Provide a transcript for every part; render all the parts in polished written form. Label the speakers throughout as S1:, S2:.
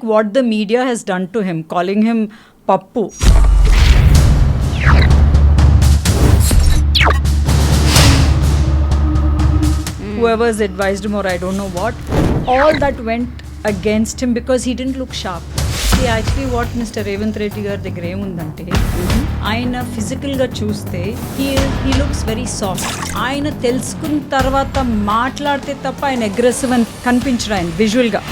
S1: What the media has done to him, calling him Pappu. Whoever's advised him or I don't know what, all that went against him because he didn't look sharp. See, actually what Mr. Revanth Reddy గారి దగ్గర ఏముందంటే ఆయన ఫిజికల్గా చూస్తే he looks very soft. ఆయన తెలుసుకున్న తర్వాత మాట్లాడితే తప్ప ఆయన అగ్రెసివ్ అని కనిపించడు ఆయన విజువల్గా.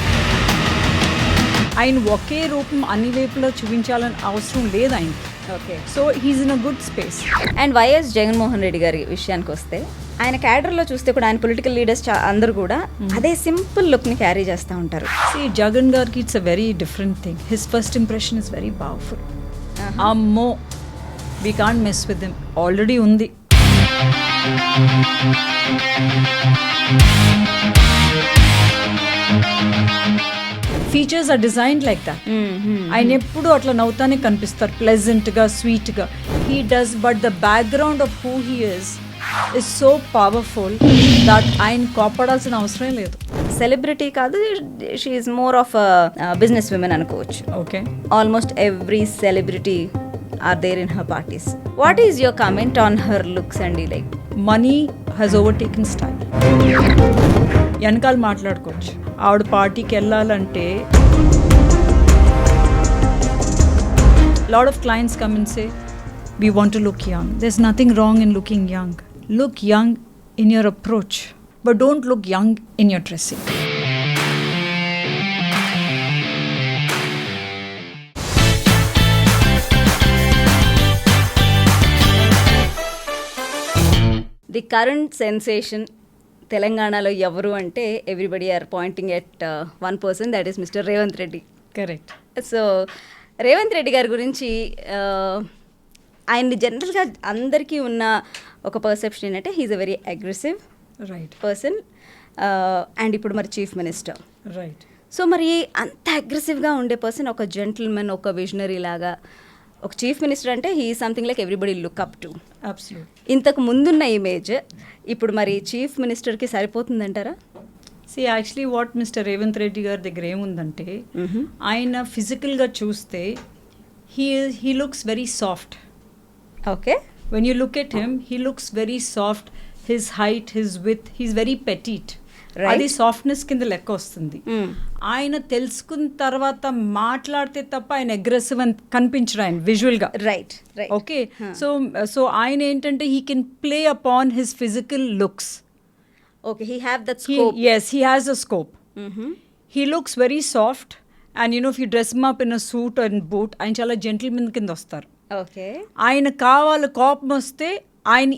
S1: ఆయన ఒకే రూపం అన్ని వైపులో చూపించాలని అవసరం లేదు ఆయనకి.
S2: Okay,
S1: so he's in a good space.
S2: And YS Jaganmohan Reddy గారి విషయానికి వస్తే ఆయన క్యాడర్లో చూస్తే కూడా ఆయన పొలిటికల్ లీడర్స్ అందరూ కూడా అదే సింపుల్ లుక్ని క్యారీ చేస్తూ ఉంటారు.
S1: See, జగన్ గారికి it's a very different thing. His first impression is very powerful. అమ్మో, we can't mess with him. Already ఉంది. Features are designed like that. ఆయన ఎప్పుడు అట్లా నవ్వుతానే కనిపిస్తారు, ప్లెజెంట్గా, స్వీట్గా. He does, but the background of who he is so powerful that ఆయన కోపడాల్సిన అవసరం లేదు.
S2: సెలబ్రిటీ కాదు, she is more of business women అనుకోవచ్చు.
S1: Okay,
S2: almost every celebrity are there in her parties. What is your comment on her looks అండి? Like
S1: money has overtaken style. వెనకాల మాట్లాడుకోవచ్చు. ఆవిడ పార్టీకి వెళ్ళాలంటే lot of clients come and say, we want to look young. There's nothing wrong in looking young. Look young in your approach, but don't look young in your dressing.
S2: The current sensation తెలంగాణలో ఎవరు అంటే everybody are pointing at one person, that is Mr Revanth Reddy.
S1: Correct.
S2: So Revanth Reddy గారి గురించి ఆయన్ని జనరల్గా అందరికీ ఉన్న ఒక పర్సెప్షన్ ఏంటంటే he's a very aggressive
S1: Right.
S2: Person. And ఇప్పుడు మరి చీఫ్ మినిస్టర్.
S1: Right.
S2: సో మరి అంత అగ్రెసివ్గా ఉండే పర్సన్ ఒక జెంటిల్మెన్, ఒక విజనరీ లాగా ఒక చీఫ్ మినిస్టర్ అంటే he something like everybody look up to.
S1: Absolutely.
S2: ఇంతకు ముందున్న ఇమేజ్ ఇప్పుడు మరి chief మినిస్టర్కి సరిపోతుందంటారా?
S1: See, actually what Mr. Revanth Reddy గారి దగ్గర ఏముందంటే ఆయన ఫిజికల్గా చూస్తే he looks very soft.
S2: Okay,
S1: When you look at him, he looks very soft. His height, his width, he's very petite.
S2: Right.
S1: అది సాఫ్ట్నెస్ కింద లెక్క వస్తుంది. ఆయన తెలుసుకున్న తర్వాత మాట్లాడితే తప్ప ఆయన అగ్రెసివ్ అని కనిపించడు ఆయన విజువల్గా.
S2: Right right.
S1: ఓకే, సో ఆయన ఏంటంటే he can play upon his physical looks.
S2: Okay, he have that scope.
S1: Yes, he has a scope. He looks very soft, and you know, if you dress him up in a suit and boot, ఆయన చాలా gentlemen కింద వస్తారు.
S2: Okay,
S1: ఆయన కావాలి కోపం వస్తే ఆయన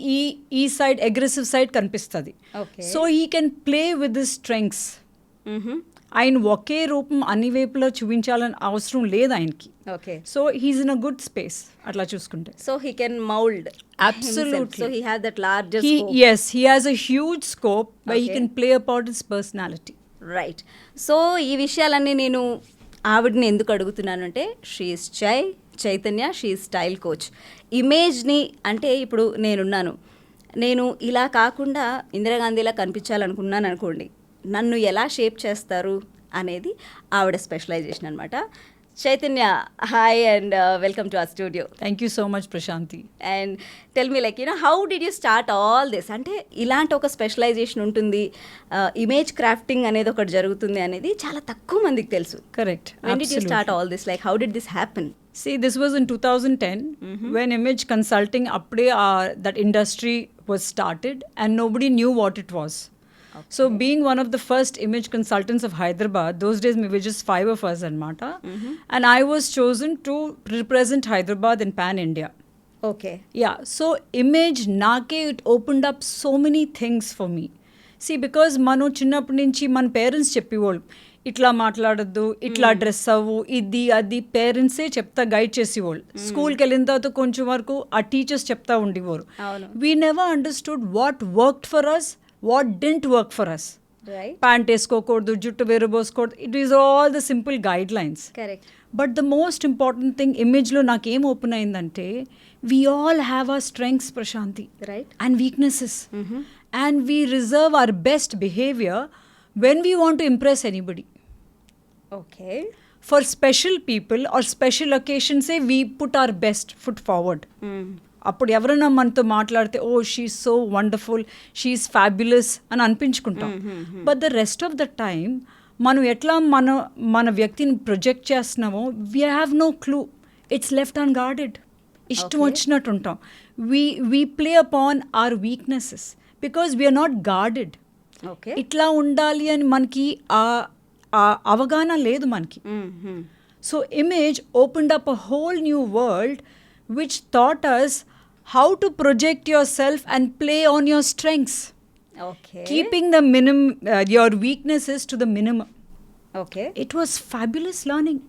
S1: ఈ సైడ్ అగ్రెసివ్ సైడ్ కనిపిస్తుంది.
S2: Okay.
S1: So he can play with this strengths. ఆయన ఒకే రూపం అన్ని వైపులో చూపించాలని అవసరం లేదు ఆయనకి.
S2: Okay,
S1: so he's in a good space అట్లా చూసుకుంటే.
S2: So he can mould.
S1: Absolutely.
S2: So he have that larger scope.
S1: Yes, he has a huge scope where he
S2: Okay.
S1: can play about his personality.
S2: Right. So ఈ విషయాలన్నీ నేను ఆవిడని ఎందుకు అడుగుతున్నాను అంటే she's Chaitanya, she's style coach. ఇమేజ్ని అంటే ఇప్పుడు నేను ఇలా కాకుండా ఇందిరాగాంధీలా కనిపించాలనుకున్నాను అనుకోండి, నన్ను ఎలా షేప్ చేస్తారు అనేది ఆవిడ స్పెషలైజేషన్ అనమాట. Chaitanya, hi and welcome to our studio.
S1: Thank you so much, Prashanthi.
S2: And tell me like how did you start all this? అంటే ఇలాంటి ఒక స్పెషలైజేషన్ ఉంటుంది, ఇమేజ్ క్రాఫ్టింగ్ అనేది ఒకటి జరుగుతుంది అనేది చాలా తక్కువ మందికి తెలుసు.
S1: Correct.
S2: When did you
S1: Absolutely.
S2: start all this? Like, how did this happen?
S1: See, this was in 2010 when image consulting apde that industry was started and nobody knew what it was. Okay. So being one of the first image consultants of Hyderabad, those days we were just 5 of us anmata, and I was chosen to represent Hyderabad in Pan India.
S2: Okay.
S1: Yeah, so image nake it opened up so many things for me. See, because manu chinnappu nunchi man parents cheppivolu ఇట్లా మాట్లాడద్దు, ఇట్లా dress అవ్వు, ఇది అది పేరెంట్సే చెప్తా guide చేసేవాళ్ళు. స్కూల్కి వెళ్ళిన తర్వాత కొంచెం వరకు ఆ టీచర్స్ చెప్తా ఉండేవారు. We never understood what worked for us, what didn't work for us. Pant వేసుకోకూడదు, జుట్టు వేరబోసుకోకూడదు, it is all the simple guidelines.
S2: Correct.
S1: But the most important thing ఇమేజ్లో నాకేం ఓపెన్ అయిందంటే we all have our strengths, Prashanti,
S2: right,
S1: and weaknesses, and we reserve our best behaviour when we want to impress anybody.
S2: Okay.
S1: for special people or special occasions, say we put our best foot forward. అప్పుడు ఎవరైనా మనతో మాట్లాడితే oh she's so wonderful, she's fabulous అని అనిపించుకుంటాం. But the rest of the time మనం ఎట్లా మన వ్యక్తిని ప్రొజెక్ట్ చేస్తున్నామో we have no clue. It's left unguarded. ఇష్టం వచ్చినట్టు ఉంటాం. We play upon our weaknesses because we're not guarded. ఇట్లా ఉండాలి అని మనకి ఆ అవగాహన లేదు మనకి. So image opened up a whole new world which taught us how to project yourself and play on your strengths.
S2: Okay.
S1: Keeping the your weaknesses to the minimum.
S2: Okay.
S1: It was fabulous learning.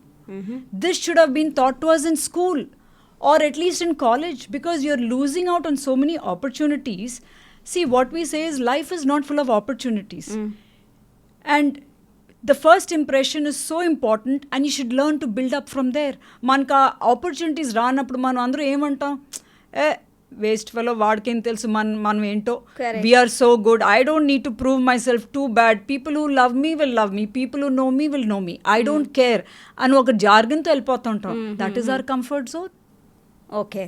S1: This should have been taught to us in school or at least in college, because you're losing out on so many opportunities. See, what we say is life is not full of opportunities. And the first impression is so important and you should learn to build up from there. మనకు ఆ opportunities రానప్పుడు మనం అందరూ ఏమంటాం, waste fellow, వాడికేం తెలుసు మనం ఏంటో, we're so good, I don't need to prove myself too bad, people who love me will love me, people who know me will know me, I don't care అని ఒక జార్గన్తో వెళ్ళిపోతుంటాం. That is our comfort zone.
S2: Okay.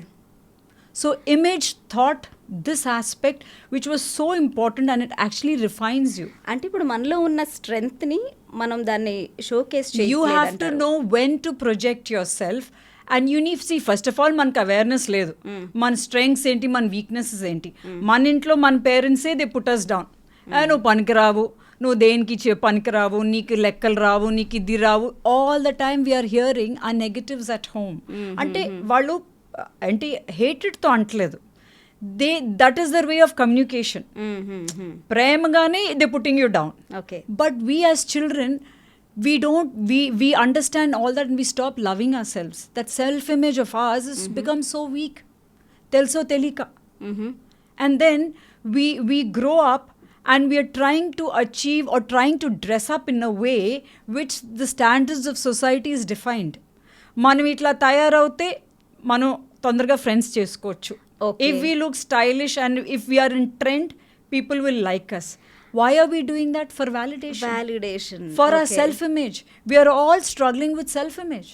S1: So image taught this aspect which was so important and it actually refines you.
S2: అంటే ఇప్పుడు మనలో ఉన్న strength ని మనం దాన్ని showcase చేయలేదంటారు.
S1: You have to know when to project yourself and you need, see, first of all మనకు awareness లేదు. మన స్ట్రెంగ్స్ ఏంటి, మన వీక్నెసెస్ ఏంటి. మన ఇంట్లో మన పేరెంట్సే దే పుట్ us down. నువ్వు పనికిరావు, నువ్వు దేనికి పనికిరావు, నీకు లెక్కలు రావు, నీకు ఇది రావు. All the time we're hearing a negatives at home. అంటే వాళ్ళు అంటే హేటెడ్తో అంటలేదు, that is their way of communication. ప్రేమగానే they putting you down.
S2: Okay.
S1: But we as children we understand all that and we stop loving ourselves. That self image of ours has become so weak, telso telika. And then we grow up and we are trying to achieve or trying to dress up in a way which the standards of society is defined. మనం ఇట్లా తయారవుతే మనం తొందరగా friends చేసుకోవచ్చు. If we look stylish and if we're in trend, people will like us. Why are we doing that? For validation. For our self-image. We are all struggling with self-image.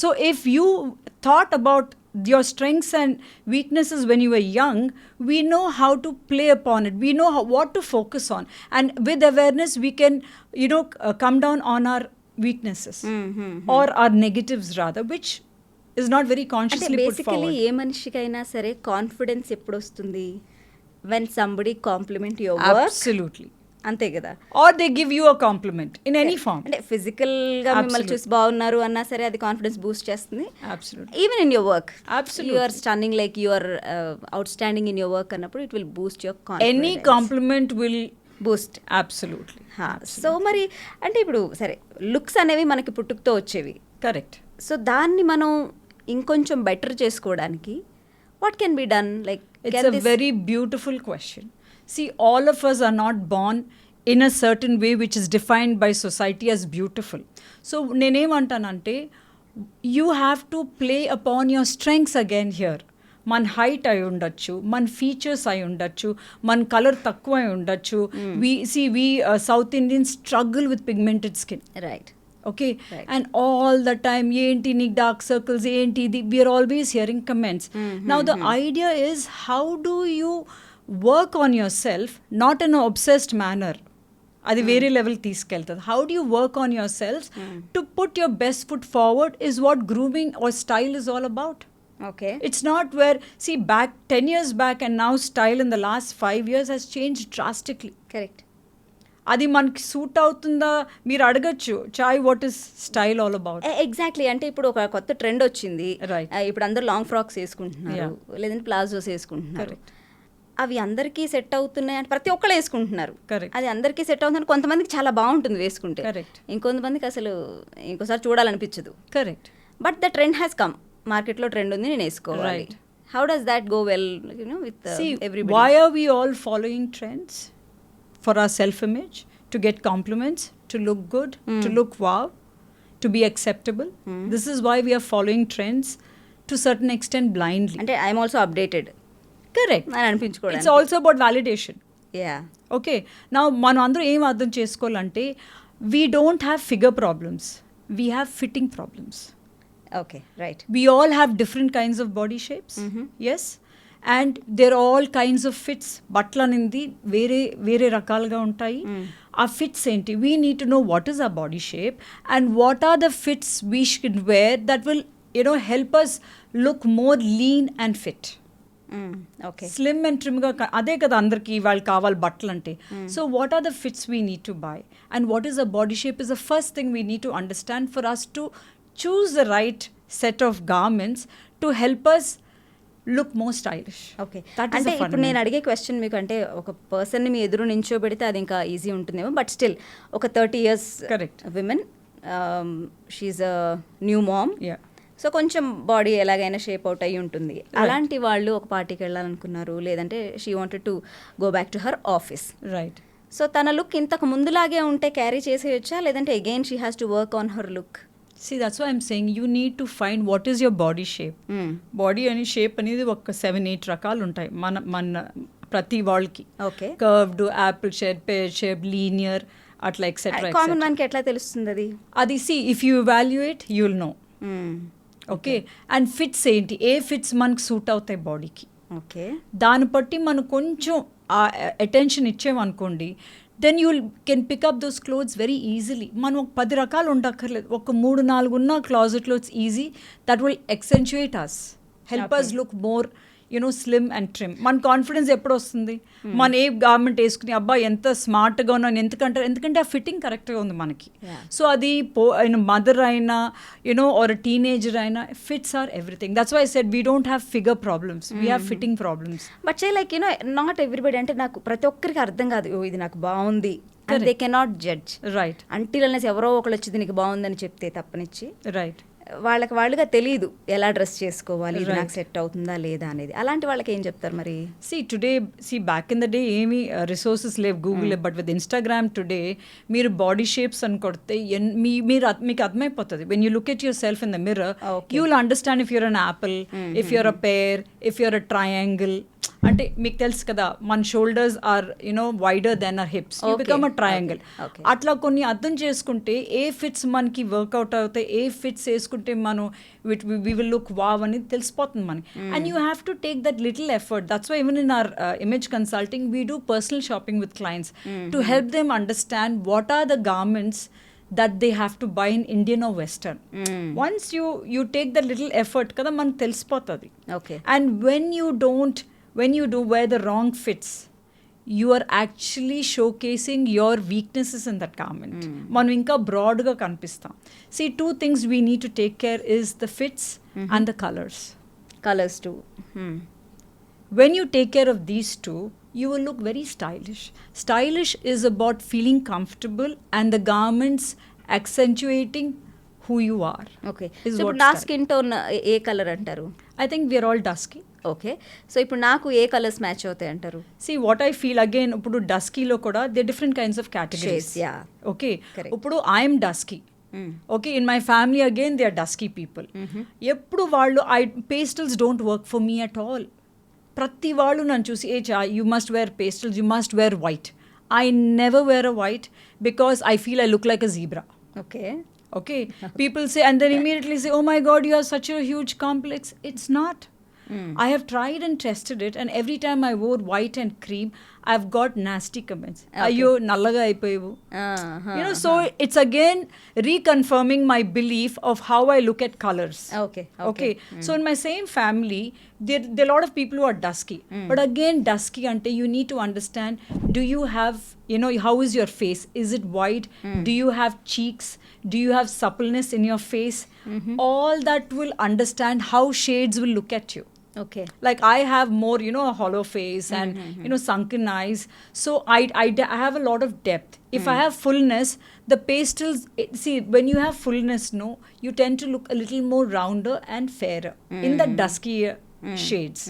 S1: So if you thought about your strengths and weaknesses when you were young, we know how to play upon it. We know what to focus on. And with awareness, we can, come down on our weaknesses or our negatives rather, which is not very consciously put forward.
S2: Basically, ఏ మనిషికైనా సరే confidence ఎప్పుడు వస్తుంది? When somebody compliment your work.
S1: Absolutely.
S2: అంతే కదా.
S1: Or they give you a compliment in any form.
S2: అంటే physical గా మిమ్మల్ని చూసి బాగున్నారు అన్నా సరే అది కాన్ఫిడెన్స్ బూస్ట్ చేస్తుంది.
S1: Absolutely.
S2: Even in your work.
S1: Absolutely.
S2: You are stunning, like you are outstanding in your work అన్నప్పుడు it will boost your confidence.
S1: Any compliment will
S2: boost.
S1: Absolutely.
S2: So మరి అంటే ఇప్పుడు సరే లుక్స్ అనేవి మనకి పుట్టుకతో వచ్చేవి.
S1: Correct.
S2: సో దాన్ని మనం ఇంకొంచెం బెటర్ చేసుకోవడానికి what can be done? Like,
S1: it's a very beautiful question. See, all of us are not born in a certain way which is defined by society as beautiful. So nenemantanante, you have to play upon your strengths again here. మన height అయి ఉండొచ్చు, మన features అయి ఉండొచ్చు, మన colour తక్కువ అయి ఉండొచ్చు. we South Indians struggle with pigmented skin.
S2: Right.
S1: Okay. Right. And all the time enti nee dark circles enti, we are always hearing comments. Now the idea is, how do you work on yourself, not in an obsessed manner, adi very level తీసుకెళ్తది. How do you work on yourself to put your best foot forward is what grooming or style is all about.
S2: Okay.
S1: It's not where, see, back 10 years back and now style in the last 5 years has changed drastically.
S2: Correct.
S1: అది మనకి suit అవుతుందా మీరు అడగచ్చు. చాయ్, what is style all about?
S2: Exactly. అంటే ఇప్పుడు ఒక కొత్త ట్రెండ్ వచ్చింది. ఇప్పుడు అందరు లాంగ్ ఫ్రాక్స్ వేసుకుంటున్నారు, లేదంటే ప్లాజోస్ వేసుకుంటున్నారు. అవి అందరికీ సెట్ అవుతున్నాయి అంటే ప్రతి ఒక్కళ్ళు వేసుకుంటున్నారు. అది అందరికీ సెట్ అవుతుంది. కొంతమందికి చాలా బాగుంటుంది వేసుకుంటే, ఇంకొంతమందికి అసలు ఇంకోసారి చూడాలనిపించదు.
S1: Correct.
S2: But the trend has come. మార్కెట్లో ట్రెండ్ ఉంది, నేను వేసుకోవాలి. How does that go well with everybody?
S1: Why are we all following trends? For our self-image, to get compliments, to look good, to look wow, to be acceptable. This is why we are following trends to certain extent blindly.
S2: And I am also updated.
S1: Correct. It's also about validation.
S2: Yeah.
S1: Okay. Now, మనం అందరూ ఏం అర్థం చేసుకోవాలంటే, we don't have figure problems. we have fitting problems.
S2: Okay right.
S1: We all have different kinds of body shapes. Yes. And there are all kinds of fits. బట్టలు అనేది వేరే రకాలుగా ఉంటాయి. ఆ ఫిట్స్ ఏంటి, we need to know what is our body shape and what are the fits we should wear that will help us look more lean and fit.
S2: Okay.
S1: Slim and ట్రిమ్గా అదే కదా అందరికి వాళ్ళు కావాలి బట్టలు అంటే. So what are the fits we need to buy and what is a body shape is the first thing we need to understand for us to choose the right set of garments to help us look more stylish.
S2: Okay.
S1: That is
S2: అంటే
S1: the
S2: ఇప్పుడు నేను
S1: fundamental.
S2: అడిగే question మీకు, అంటే ఒక పర్సన్ని మీ ఎదురు నించోబెడితే అది ఇంకా ఈజీ ఉంటుందేమో, బట్ స్టిల్ ఒక 30 years
S1: Correct.
S2: Women, she's a new mom,
S1: Yeah.
S2: So కొంచెం బాడీ ఎలాగైనా షేప్ అవుట్ అయ్యి ఉంటుంది. అలాంటి వాళ్ళు ఒక పార్టీకి వెళ్ళాలనుకున్నారు, లేదంటే she wanted to go back to her office.
S1: Right.
S2: So తన లుక్ ఇంతకు ముందులాగే ఉంటే క్యారీ చేసేయచ్చా, లేదంటే again she has to work on her look?
S1: See, that's why I'm saying you need to find what is your body shape. Body అని shape అనేది ఒక 7-8 రకాలు ఉంటాయి మన ప్రతి వాళ్ళకి.
S2: ఓకే.
S1: కర్వ్డ్, యాపిల్ షేప్, పేర్ షేప్, లీనియర్, అట్లా ఎక్సెట్రా.
S2: కామన్ మ్యాన్కి ఎట్లా తెలుస్తుంది అది?
S1: అది see if you evaluate you will know. Okay. And fits ఏంటి, ఏ ఫిట్స్ మనకు సూట్ అవుతాయి బాడీకి,
S2: ఓకే,
S1: దాన్ని బట్టి మనం కొంచెం అటెన్షన్ ఇచ్చామనుకోండి, then you can pick up those clothes very easily. మనం ఒక 10 రకాలు ఉండక్కర్లేదు, ఒక 3-4 ఉన్న క్లాజెట్లో it's easy. That will accentuate us, help us look more slim and trim. మన కాన్ఫిడెన్స్ ఎప్పుడు వస్తుంది, మన ఏ గార్మెంట్ వేసుకుని అబ్బా ఎంత స్మార్ట్గా ఉన్నాను ఎందుకంటే ఆ ఫిట్టింగ్ కరెక్ట్గా ఉంది మనకి. సో అది మదర్ అయినా ఆర్ టీనేజర్ అయినా, fits or everything. That's why I said we don't have figure problems, we have fitting problems.
S2: But say like not everybody, అంటే నాకు ప్రతి ఒక్కరికి అర్థం కాదు, ఓ ఇది నాకు బాగుంది, they cannot judge.
S1: Right.
S2: Until అనేసి ఎవరో ఒకళ్ళు వచ్చి దీనికి బాగుందని చెప్తే తప్పనిచ్చి
S1: రైట్.
S2: వాళ్ళుగా తెలియదు ఎలా డ్రెస్ చేసుకోవాలి, ఇది నాకు సెట్ అవుతుందా లేదా అనేది. అలాంటి వాళ్ళకి ఏం చెప్తారు మరి?
S1: బ్యాక్ ఇన్ ద డే ఏమి రిసోర్సెస్ లేవు, Google, but with Instagram today మీరు బాడీ షేప్స్ అని కొడితే మీకు అర్థమైపోతుంది. When you look at yourself in the mirror, you will understand if you're an apple, if you're a pear, if you're a triangle. అంటే మీకు తెలుసు కదా, మన shoulders are wider than our hips, you become a triangle. అట్లా కొన్ని అర్థం చేసుకుంటే ఏ fits మనకి వర్కౌట్ అవుతాయి, ఏ ఫిట్స్ వేసుకుంటే మనం వి విల్ లుక్ వావ్ అనేది తెలిసిపోతుంది మనకి. And you have to take that little effort. That's why even in our image consulting we do personal shopping with clients to help them understand what are the garments that they have to buy in Indian or Western. Once you take that little effort, kada man telisipotadi.
S2: Okay.
S1: And when you do wear the wrong fits, you are actually showcasing your weaknesses in that garment. Manu inka broad ga kanipistam. See, 2 things we need to take care is the fits and the colors.
S2: Colors too.
S1: When you take care of these 2, you will look very stylish. Stylish is about feeling comfortable and the garments accentuating who you are.
S2: Okay. So ఇప్పుడు నా skin tone ఏ colour అంటారు?
S1: I think we are all dusky.
S2: Okay. So ఇప్పుడు నాకు ఏ colours match అవుతాయి అంటారు?
S1: See, what I feel again, ఇప్పుడు డస్కీలో కూడా there are different kinds of categories.
S2: Shades, yeah.
S1: Okay.
S2: Correct.
S1: ఇప్పుడు I am dusky. Okay, in my family again they are dusky people. ఎప్పుడు వాళ్ళు pastels don't work for me at all. ప్రతి వాళ్ళు నన్ను చూసి you must wear pastels, you must wear white. I never wear a white because I feel I look like a zebra. Okay. People say, and then immediately say, oh my God, you have such a huge complex. It's not. I have tried and tested it, and every time I wore white and cream, I've got nasty comments. Ayyo, nallaga aipoyevu. So it's again reconfirming my belief of how I look at colors. Okay. So in my same family, there are a lot of people who are dusky. But again, dusky ante you need to understand, do you have, how is your face? Is it wide? Do you have cheeks? Do you have suppleness in your face? All that will understand how shades will look at you.
S2: Okay.
S1: Like I have more, a hollow face and, sunken eyes. So I have a lot of depth. If I have fullness, the pastels, see, when you have fullness, you tend to look a little more rounder and fairer in the dusky shades.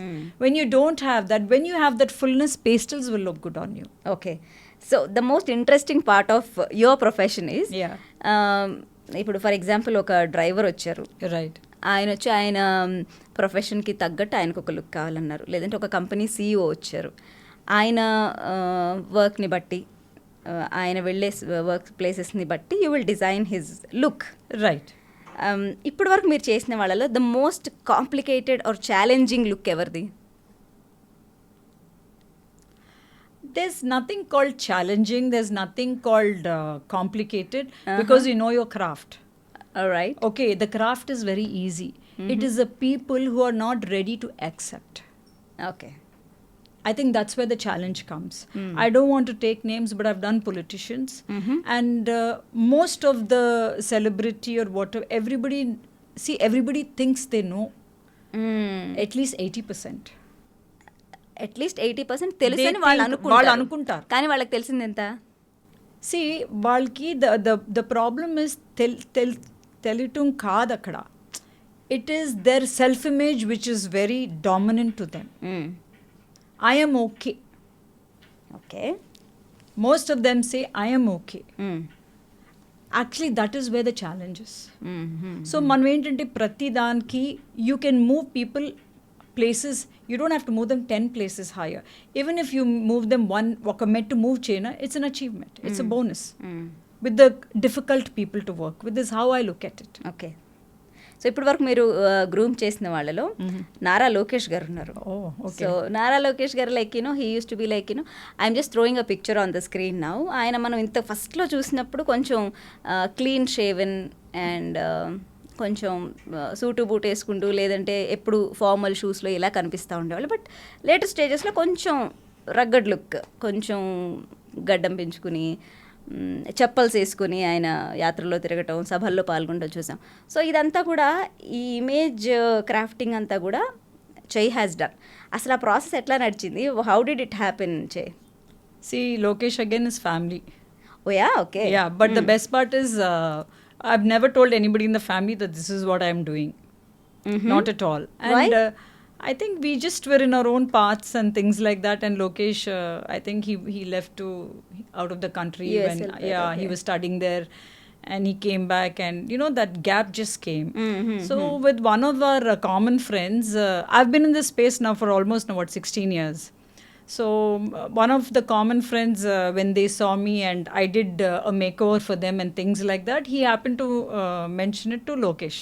S1: When you don't have that, when you have that fullness, pastels will look good on you.
S2: Okay. So the most interesting part of your profession is, ఇప్పుడు for example ఒక driver వచ్చారు,
S1: right,
S2: ఆయన వచ్చి ఆయన ప్రొఫెషన్కి తగ్గట్టు ఆయనకు ఒక look కావాలన్నారు. లేదంటే ఒక కంపెనీ CEO వచ్చారు, ఆయన వర్క్ని బట్టి ఆయన వెళ్ళే వర్క్ ప్లేసెస్ని బట్టి you will design his look.
S1: Right.
S2: ఇప్పటి వరకు మీరు చేసిన వాళ్ళలో the most complicated or challenging look ఎవరిది?
S1: There's nothing called challenging, there's nothing called complicated, because you know your craft.
S2: All right.
S1: Okay, the craft is very easy. It is the people who are not ready to accept.
S2: Okay.
S1: I think that's where the challenge comes. I don't want to take names, but I've done politicians. And most of the celebrity or whatever, everybody thinks they know. At least 80%.
S2: At least 80% తెలుసు అని
S1: వాళ్ళు
S2: వాళ్ళు
S1: అనుకుంటారు.
S2: కానీ వాళ్ళకి తెలిసింది ఎంత?
S1: See, వాళ్ళకి the problem is తెలియటం కాదు అక్కడ. It is their self-image which is very dominant to them. I am okay.
S2: Okay.
S1: Most of them say, I am okay. Actually, that is where the challenge is. So, మనం ఏంటంటే ప్రతి దానికి you can move people places. You don't have to move them 10 places higher. Even if you move them ఒక మెట్టు move చేయనా, it's an achievement. It's a bonus. With the difficult people to work with is how I look at it.
S2: Okay. So ఇప్పటి వరకు మీరు groom చేసిన వాళ్ళలో నారా లోకేష్ గారు ఉన్నారు. సో నారా లోకేష్ గారు like he use to be like I'm just throwing a picture on the screen now. ఆయన మనం ఇంత ఫస్ట్లో చూసినప్పుడు కొంచెం క్లీన్ షేవెన్ అండ్ కొంచెం సూటు బూట్ వేసుకుంటూ లేదంటే ఎప్పుడు ఫార్మల్ షూస్లో ఇలా కనిపిస్తూ ఉండేవాళ్ళు. బట్ లేటెస్ట్ స్టేజెస్లో కొంచెం రగ్గడ్ లుక్, కొంచెం గడ్డం పెంచుకుని చెప్పల్స్ వేసుకుని ఆయన యాత్రలో తిరగటం, సభల్లో పాల్గొనడం చూసాం. సో ఇదంతా కూడా ఈ ఇమేజ్ క్రాఫ్టింగ్ అంతా కూడా చై హ్యాస్ డన్. అసలు ఆ ప్రాసెస్ ఎట్లా నడిచింది? హౌ డిడ్ ఇట్ హ్యాపెన్ చై?
S1: See, Lokesh again is family.
S2: Oh yeah, okay.
S1: Yeah, but the best part is I've never told anybody in the family that this is what I'm doing. Not at all. And
S2: Why?
S1: I think we just were in our own paths and things like that. And Lokesh, I think he left out of the country
S2: US
S1: when
S2: okay.
S1: he was studying there, and he came back, and that gap just came. So with one of our common friends, I've been in this space now for almost 16 years. So one of the common friends, when they saw me and I did a makeover for them and things like that, he happened to mention it to Lokesh.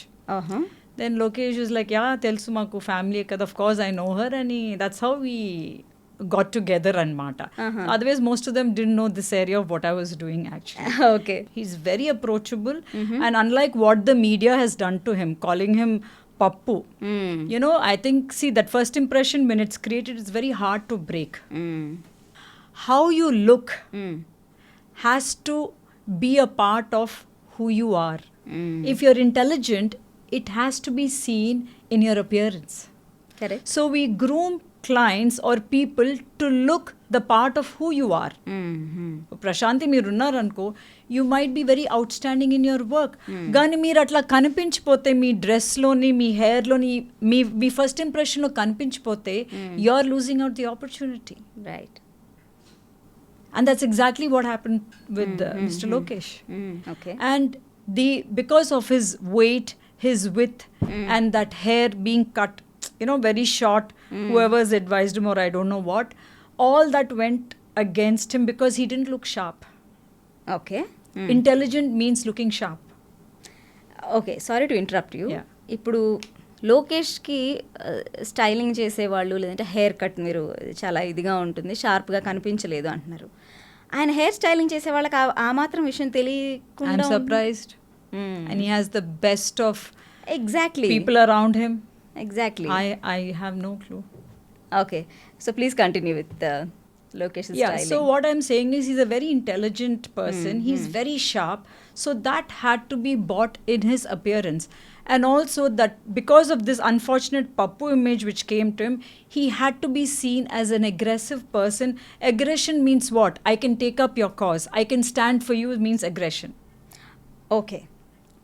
S1: Then Lokesh was like, yeah, telsu maku family kada, of course I know her, and that's how we got together anmata. Otherwise most of them didn't know this area of what I was doing actually.
S2: Okay.
S1: He's very approachable, and unlike what the media has done to him, calling him Pappu, I think, see, that first impression when it's created, it's very hard to break. How you look has to be a part of who you are. If you're intelligent, it has to be seen in your appearance.
S2: Correct.
S1: So we groom clients or people to look the part of who you are. Prashanthi, మీరు ఉన్నారనుకో, you might be very outstanding in your work. కానీ మీరు అట్లా కనిపించిపోతే మీ డ్రెస్లోని, మీ హెయిర్లోని, మీ first ఇంప్రెషన్లో కనిపించిపోతే, you are losing out the opportunity.
S2: Right.
S1: And that's exactly what happened with Mr. Lokesh.
S2: Okay.
S1: And because of his weight, his width, and that hair being cut, very short, whoever's advised him or I don't know what, all that went against him because he didn't look sharp.
S2: Okay.
S1: Intelligent means looking sharp.
S2: Okay, sorry to interrupt you.
S1: Yeah.
S2: ఇప్పుడు లోకేష్కి styling చేసేవాళ్ళు లేదంటే hair cut మీరు చాలా ఇదిగా ఉంటుంది, షార్ప్గా కనిపించలేదు అంటున్నారు. ఆయన హెయిర్ స్టైలింగ్ చేసే వాళ్ళకి ఆ మాత్రం విషయం తెలియకుండా
S1: I'm surprised. And he has the best of
S2: exactly
S1: people around him.
S2: Exactly.
S1: I have no clue.
S2: Okay, so please continue with Lokesh
S1: Yeah,
S2: styling.
S1: so what I'm saying is he's a very intelligent person. He's very sharp. So that had to be bought in his appearance. And also that because of this unfortunate Pappu image which came to him, he had to be seen as an aggressive person. Aggression means what? I can take up your cause. I can stand for you means aggression.
S2: Okay.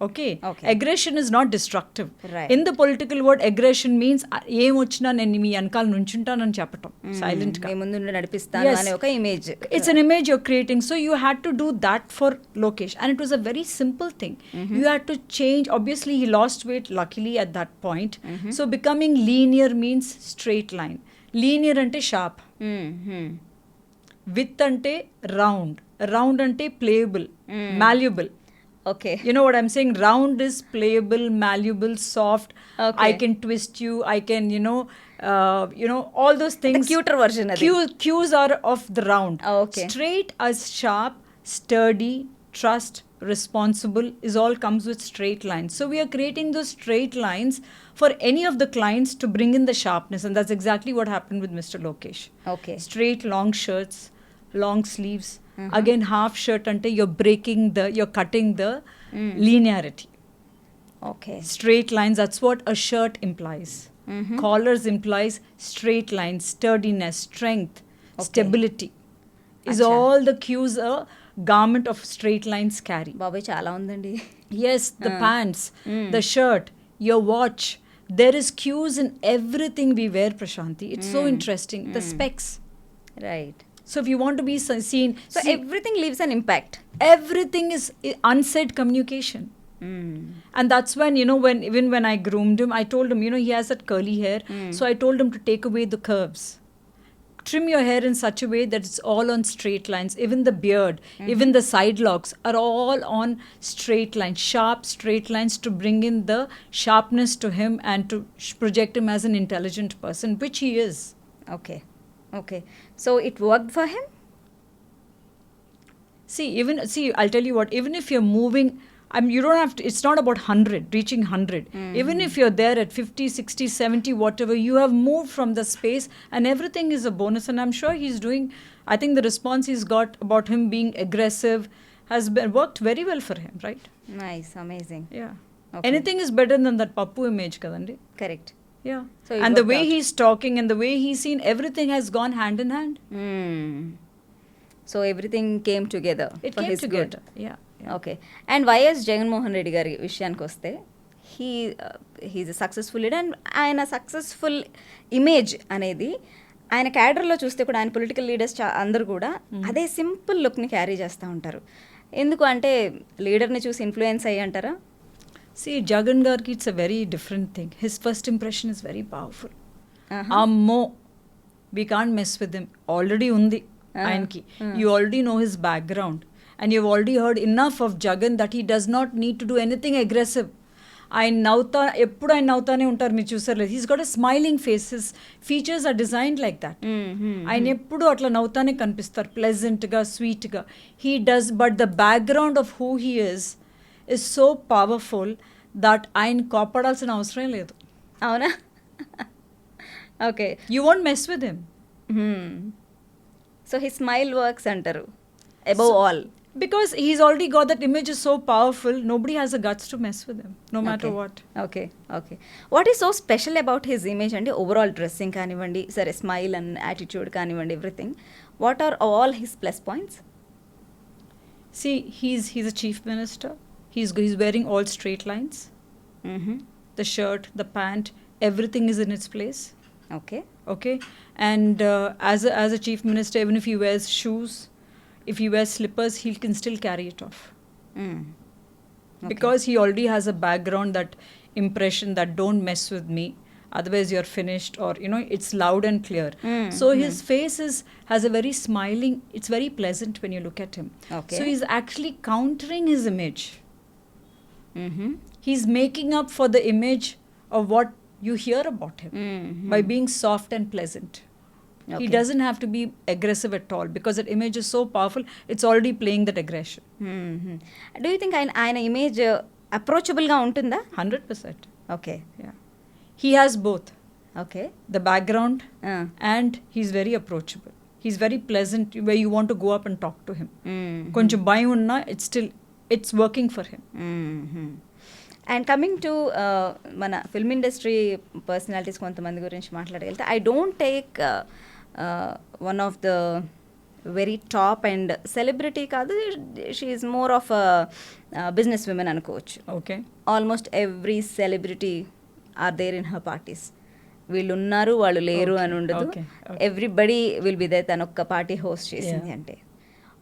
S1: Okay?
S2: Okay.
S1: Aggression is not destructive.
S2: Right.
S1: In the political word, aggression means ఏం వచ్చినా నేను మీ వెనకాల నుంచుంటానని చెప్పటం silent గా.
S2: మీ ముందు నడిపిస్తాను
S1: Yes.
S2: అనే ఒక image.
S1: It's an image you're creating. So you had to do that for Lokesh. And it was a very simple thing. You had to change. Obviously, he lost weight, luckily, at that point. So becoming linear means straight line. Linear ante sharp. Width ante round. round ante playable, malleable.
S2: Okay
S1: You know what I'm saying? Round is playable, malleable, soft.
S2: Okay.
S1: I can twist you. I can, all those things.
S2: cuter version అది.
S1: Cues are of the round.
S2: Oh, okay.
S1: Straight as sharp, sturdy, trust, responsible is all comes with straight lines. So we are creating those straight lines for any of the clients to bring in the sharpness, and that's exactly what happened with Mr. Lokesh.
S2: Okay.
S1: Straight long shirts, long sleeves. Again, half shirt ante you're cutting the linearity.
S2: Okay
S1: Straight lines, that's what a shirt implies. Collars implies straight lines, sturdiness, strength, stability. Is
S2: Acha.
S1: all the cues a garment of straight lines carry.
S2: బాబాయ్ చాలా ఉందండి.
S1: Yes, the pants, the shirt, your watch. There is cues in everything we wear, Prashanthi. It's so interesting. The specs.
S2: Right
S1: So if you want to be seen,
S2: so everything leaves an impact.
S1: everything is unsaid communication. And that's when, even when I groomed him, I told him, he has that curly hair. So I told him to take away the curves. Trim your hair in such a way that it's all on straight lines. Even the beard, even the side locks are all on straight lines, sharp straight lines to bring in the sharpness to him and to project him as an intelligent person, which he is.
S2: Okay okay so it work for him.
S1: See, I'll tell you what, even if you're moving, you don't have to, it's not about 100, reaching 100. Even if you're there at 50, 60, 70, whatever, you have moved from the space and everything is a bonus. And I'm sure he's doing, I think the response he's got about him being aggressive has worked very well for him, right?
S2: Nice amazing.
S1: Yeah.
S2: Okay.
S1: Anything is better than that Pappu image, kadandi?
S2: Correct.
S1: Yeah.
S2: So it
S1: and the
S2: worked
S1: way
S2: out.
S1: he's talking and the way he's seen, everything has gone hand in hand.
S2: So everything came together
S1: It came together. Yeah.
S2: Okay and YS Jaganmohan Reddy గారి విషయానికి వస్తే he's successful leader and ఆయన successful image అనేది ఆయన క్యాడర్లో చూస్తే కూడా ఆయన పొలిటికల్ లీడర్స్ అందరూ కూడా అదే సింపుల్ లుక్ని క్యారీ చేస్తూ ఉంటారు. ఎందుకు అంటే లీడర్ని చూసి ఇన్ఫ్లుయెన్స్ అయ్యి అంటారా?
S1: See, Jagan Gargi, it's a very different thing. His first impression is very powerful. Ammo, we can't mess with him. Already undi, ayanki. You already know his background. And you've already heard enough of Jagan that he does not need to do anything aggressive. ఎప్పుడు ఆయన నవ్వుతానే ఉంటారు, మీరు చూసారు. He's got a smiling face. His features are designed like that. ఆయన ఎప్పుడు అట్లా నవ్వుతానే కనిపిస్తారు, ప్లెజెంట్గా, స్వీట్గా. He does, but the background of who he is so powerful that ఆయన కోపడాల్సిన అవసరం లేదు.
S2: అవునా? Okay.
S1: You won't mess with him.
S2: So he smile works అంటారు above all.
S1: Because he's already got that image is so powerful, nobody has the guts to mess with him, no matter what.
S2: Okay okay what is so special about his image అండి? Overall dressing కానివ్వండి, సరే smile and attitude కానివ్వండి, everything. What are all his plus points?
S1: See, he's a chief minister. He's wearing all straight lines. The shirt, the pant, everything is in its place.
S2: Okay
S1: Okay, and as a chief minister, even if he wears shoes, if he wears slippers, he can still carry it off. Because he already has a background, that impression that don't mess with me, otherwise you're finished, or it's loud and clear. So his face has a very smiling, it's very pleasant when you look at him.
S2: Okay.
S1: So he's actually countering his image. He's making up for the image of what you hear about him by being soft and pleasant. He
S2: Okay.
S1: doesn't have to be aggressive at all, because that image is so powerful, it's already playing that aggression.
S2: Do you think ఆయన image అప్రోచబుల్గా ఉంటుందా?
S1: 100%.
S2: Okay
S1: Yeah. He has both
S2: okay
S1: the background and he's very approachable. He's very pleasant, where you want to go up and talk to him. Koncham bhayam unna, it's working for him.
S2: And coming to మన film industry personalities కొంతమంది గురించి మాట్లాడగలిగితే, I don't take one of the very top and celebrity కాదు, she is more of business women అనుకోవచ్చు.
S1: Okay.
S2: Almost every celebrity are there in her parties. వీళ్ళు ఉన్నారు, వాళ్ళు లేరు అని ఉండదు.
S1: Okay.
S2: Everybody will be there. తను ఒక్క పార్టీ హోస్ట్ చేసింది అంటే.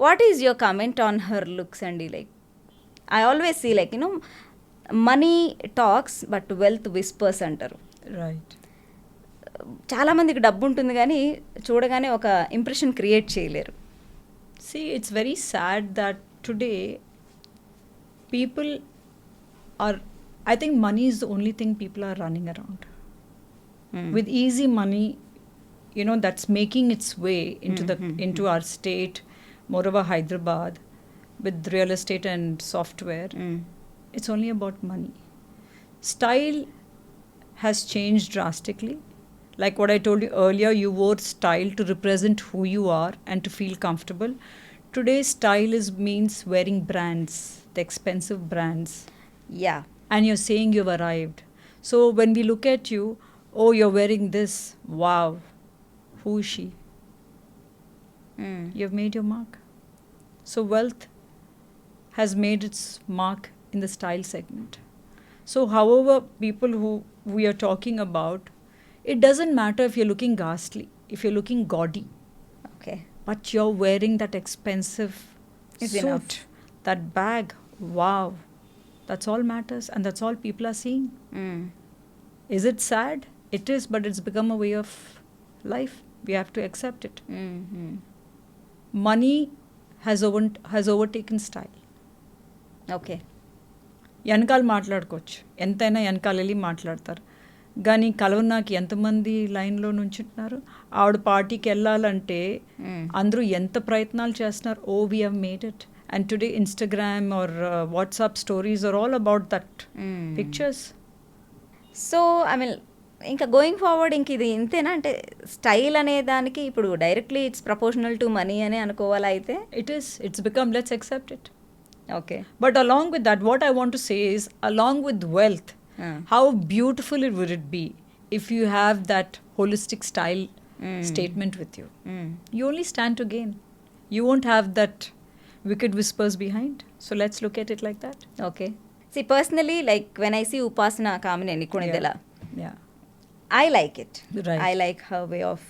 S2: What is your comment on her looks అండి? Like I always see like money talks but wealth whispers అంటారు.
S1: Right.
S2: చాలామందికి డబ్బు ఉంటుంది కానీ చూడగానే ఒక ఇంప్రెషన్ క్రియేట్ చేయలేరు.
S1: See, it's very sad that today people are, I think money is the only thing people are running around. With easy money, that's making its way into our state, moreover Hyderabad, with real estate and software. It's only about money. Style has changed drastically. Like what I told you earlier, you wore style to represent who you are and to feel comfortable. Today, style means wearing brands, the expensive brands,
S2: Yeah.
S1: and you're saying you've arrived. So when we look at you, oh, you're wearing this, wow, who is she? You've made your mark. So wealth has made its mark in the style segment. So however people who we are talking about, it doesn't matter if you're looking ghastly, if you're looking gaudy,
S2: Okay.
S1: but you're wearing that expensive
S2: Is
S1: suit,
S2: enough.
S1: that bag, wow, that's all matters, and that's all people are seeing. Is it sad? It is, but it's become a way of life. We have to accept it. Money has overtaken style.
S2: Okay.
S1: వెనకాల మాట్లాడుకోవచ్చు, ఎంతైనా వెనకాల వెళ్ళి మాట్లాడతారు, కానీ కలవనాకి ఎంతమంది లైన్లో నుంచుంటున్నారు. ఆవిడ పార్టీకి వెళ్ళాలంటే అందరూ ఎంత ప్రయత్నాలు చేస్తున్నారు. Oh we have made it. And today Instagram or WhatsApp stories are all about that pictures.
S2: So I mean ఇంకా గోయింగ్ ఫార్వర్డ్ ఇంక ఇది ఇంతేనా అంటే స్టైల్ అనే దానికి ఇప్పుడు directly it's proportional to money అని అనుకోవాలా అయితే?
S1: It's become, let's accept it.
S2: Okay.
S1: But along with that, what I want to say is, along with wealth, how beautiful would it be if you have that holistic style statement with you. You only stand to gain. You won't have that wicked whispers behind. So let's look at it like that.
S2: Okay. See personally like when I see Upasana Kamini ఎన్నికొనిదెల,
S1: Yeah.
S2: I like it.
S1: Right.
S2: I like her way of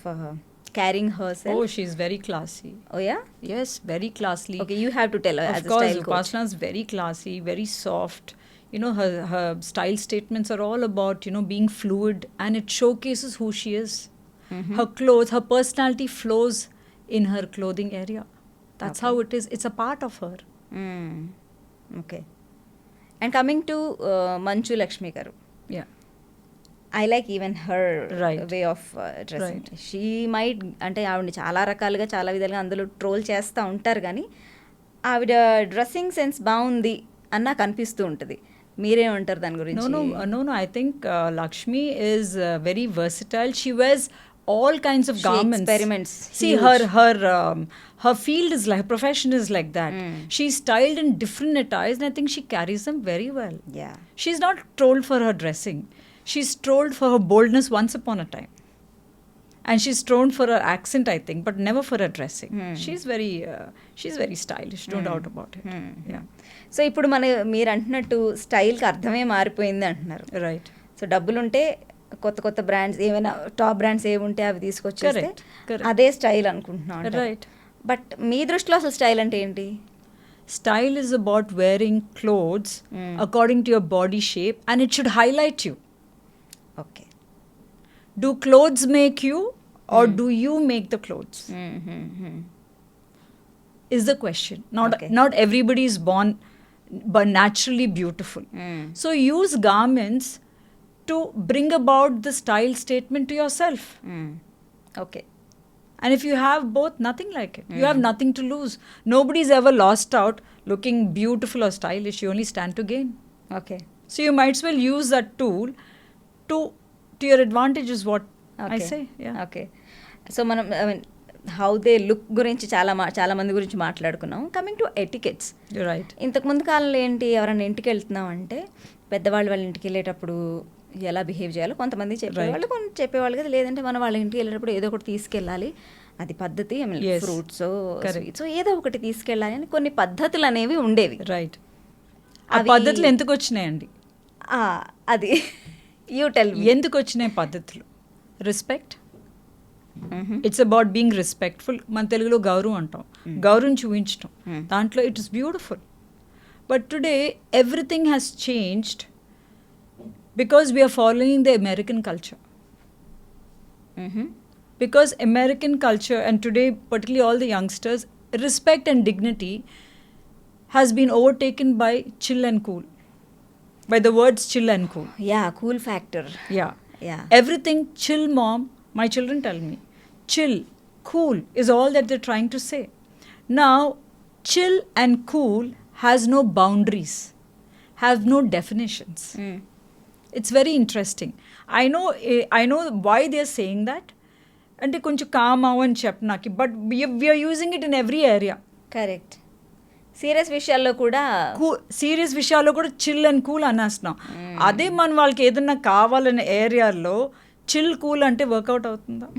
S2: carrying herself.
S1: Oh, she's very classy.
S2: Oh yeah?
S1: Yes, very classy.
S2: Okay, you have to tell her
S1: Of
S2: as a
S1: course,
S2: style coach.
S1: Upasana is very classy, very soft. Her style statements are all about, being fluid, and it showcases who she is. Her clothes, her personality flows in her clothing area. That's how it is. It's a part of her.
S2: Okay. And coming to Manchu Lakshmi garu,
S1: Yeah.
S2: I like even her
S1: Right.
S2: way of dressing.
S1: Right.
S2: She might అంటే ఆవిడని చాలా రకాలుగా చాలా విధాలుగా అందులో troll చేస్తూ ఉంటారు, కానీ ఆవిడ డ్రెస్సింగ్ సెన్స్ బాగుంది అని నాకు అనిపిస్తూ ఉంటుంది. మీరేమంటారు దాని గురించి?
S1: No. I think Lakshmi is very versatile. She wears all kinds of
S2: She
S1: garments.
S2: experiments.
S1: See,
S2: Huge.
S1: her field is like, her profession is like that. She's styled in different attires, and I think she carries them very well.
S2: Yeah.
S1: She's not trolled for her dressing. She's trolled for her boldness once upon a time. And she's trolled for her accent, I think, but never for her dressing. She's very stylish, no doubt about it. Yeah.
S2: So ఇప్పుడు మీరు అంటున్నట్టు స్టైల్కి అర్థమే మారిపోయింది అంటున్నారు.
S1: Right.
S2: So డబ్బులుంటే కొత్త కొత్త brands ఏమైనా top brands ఏముంటే అవి తీసుకొచ్చేస్తే
S1: Correct.
S2: అదే స్టైల్ అనుకుంటున్నాం.
S1: Right.
S2: బట్ మీ దృష్టిలో అసలు స్టైల్ అంటే ఏంటి?
S1: Style is about wearing clothes according to your body shape, and it should highlight you.
S2: Okay.
S1: Do clothes make you, or do you make the clothes? Is the question. Not everybody is born but naturally beautiful. So use garments to bring about the style statement to yourself.
S2: Okay.
S1: And if you have both, nothing like it. You have nothing to lose. Nobody's ever lost out looking beautiful or stylish. You only stand to gain.
S2: Okay.
S1: So you might as well use that tool to your advantage is what I say. Yeah.
S2: Okay. So మనం I mean how they look గురించి చాలా మంది గురించి మాట్లాడుకున్నాం. Coming to etiquettes,
S1: You're right.
S2: ఇంతకుముందు కాలంలో ఏంటి, ఎవరైనా ఇంటికి వెళ్తున్నాం అంటే పెద్దవాళ్ళు వాళ్ళ ఇంటికి వెళ్ళేటప్పుడు ఎలా బిహేవ్ చేయాలో కొంతమంది చెప్పేవాళ్ళు, కొంత చెప్పేవాళ్ళు కదా, లేదంటే మనం వాళ్ళ ఇంటికి వెళ్ళేటప్పుడు ఏదో ఒకటి తీసుకెళ్ళాలి, అది పద్ధతి. I mean
S1: Yes.
S2: Fruits,
S1: Correct.
S2: Sweets, ఏదో ఒకటి తీసుకెళ్ళాలి అని కొన్ని పద్ధతులు అనేవి ఉండేవి.
S1: Right. ఆ పద్ధతులు ఎందుకు వచ్చినాయండి?
S2: అది యూ టెల్ మీ.
S1: ఎందుకు వచ్చినాయి పద్ధతులు? Respect. It's about being respectful. మన తెలుగులో గౌరవం అంటాం, గౌరవం చూపించటం. దాంట్లో it is beautiful. But today everything has changed because we're following the American culture. Because American culture, and today particularly all the youngsters, respect and dignity has been overtaken by chill and cool, by the words chill and cool.
S2: Yeah cool factor.
S1: Yeah.
S2: Yeah
S1: Everything chill, mom. My children tell me, chill, cool is all that they're trying to say. Now, chill and cool has no boundaries, have no definitions. It's very interesting. I know why they're saying that. అంటే కొంచెం calm అవ్వని చెప్పనాకి, but we're using it in every area.
S2: Correct. Serious విషయాల్లో కూడా
S1: serious విషయాల్లో కూడా chill and cool అనేస్తున్నాం. అదే మనం వాళ్ళకి ఏదన్నా కావాలనే ఏరియాలో చిల్ కూల్ అంటే వర్కౌట్ అవుతుందా?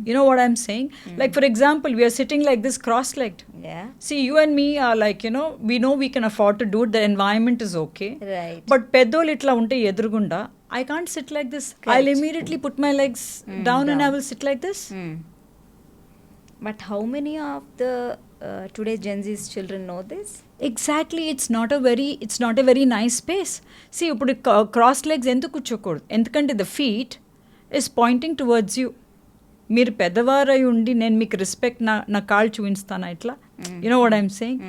S1: You know what I'm saying? Like, for example, we are sitting like this cross-legged.
S2: Yeah.
S1: See, you and me are like, we know we can afford to do it. The environment is okay.
S2: Right.
S1: But peddol itla unte edurugunda, I can't sit like this.
S2: Correct.
S1: I'll immediately put my legs down and I will sit like this.
S2: But how many of the today's Gen Z's children know this?
S1: Exactly. It's not a very nice space. See, ఇప్పుడు cross legs ఎందుకు కూర్చోకూడదు? ఎందుకంటే the feet is pointing towards you. మీరు పెద్దవారై ఉండి నేను మీకు respect నా కాళ్ళు చూపిస్తాను ఇట్లా. You know what I'm saying?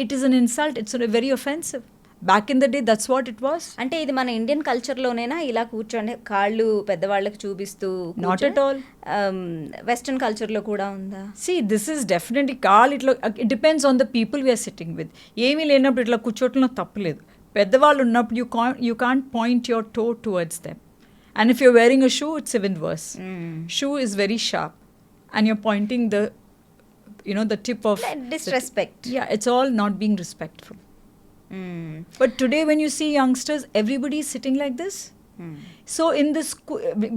S1: It is an insult. It's very offensive. Back in the day that's what it was.
S2: అంటే ఇది మన ఇండియన్ కల్చర్లోనేనా ఇలా కూర్చోండి కాళ్ళు పెద్దవాళ్ళకి చూపిస్తూ?
S1: Not at all.
S2: వెస్టర్న్ కల్చర్లో కూడా ఉందా?
S1: సి దిస్ ఈస్ డెఫినెట్లీ కాళ్ళు ఇట్లా. It depends on the people we're sitting with. ఏమీ లేనప్పుడు ఇట్లా కూర్చోవటంలో తప్పలేదు. పెద్దవాళ్ళు ఉన్నప్పుడు you can't point your toe towards them. And if you're wearing a shoe, it's even worse. Shoe is very sharp. And you're pointing the tip of...
S2: disrespect.
S1: Yeah, it's all not being respectful. But today when you see youngsters, everybody is sitting like this. So in this,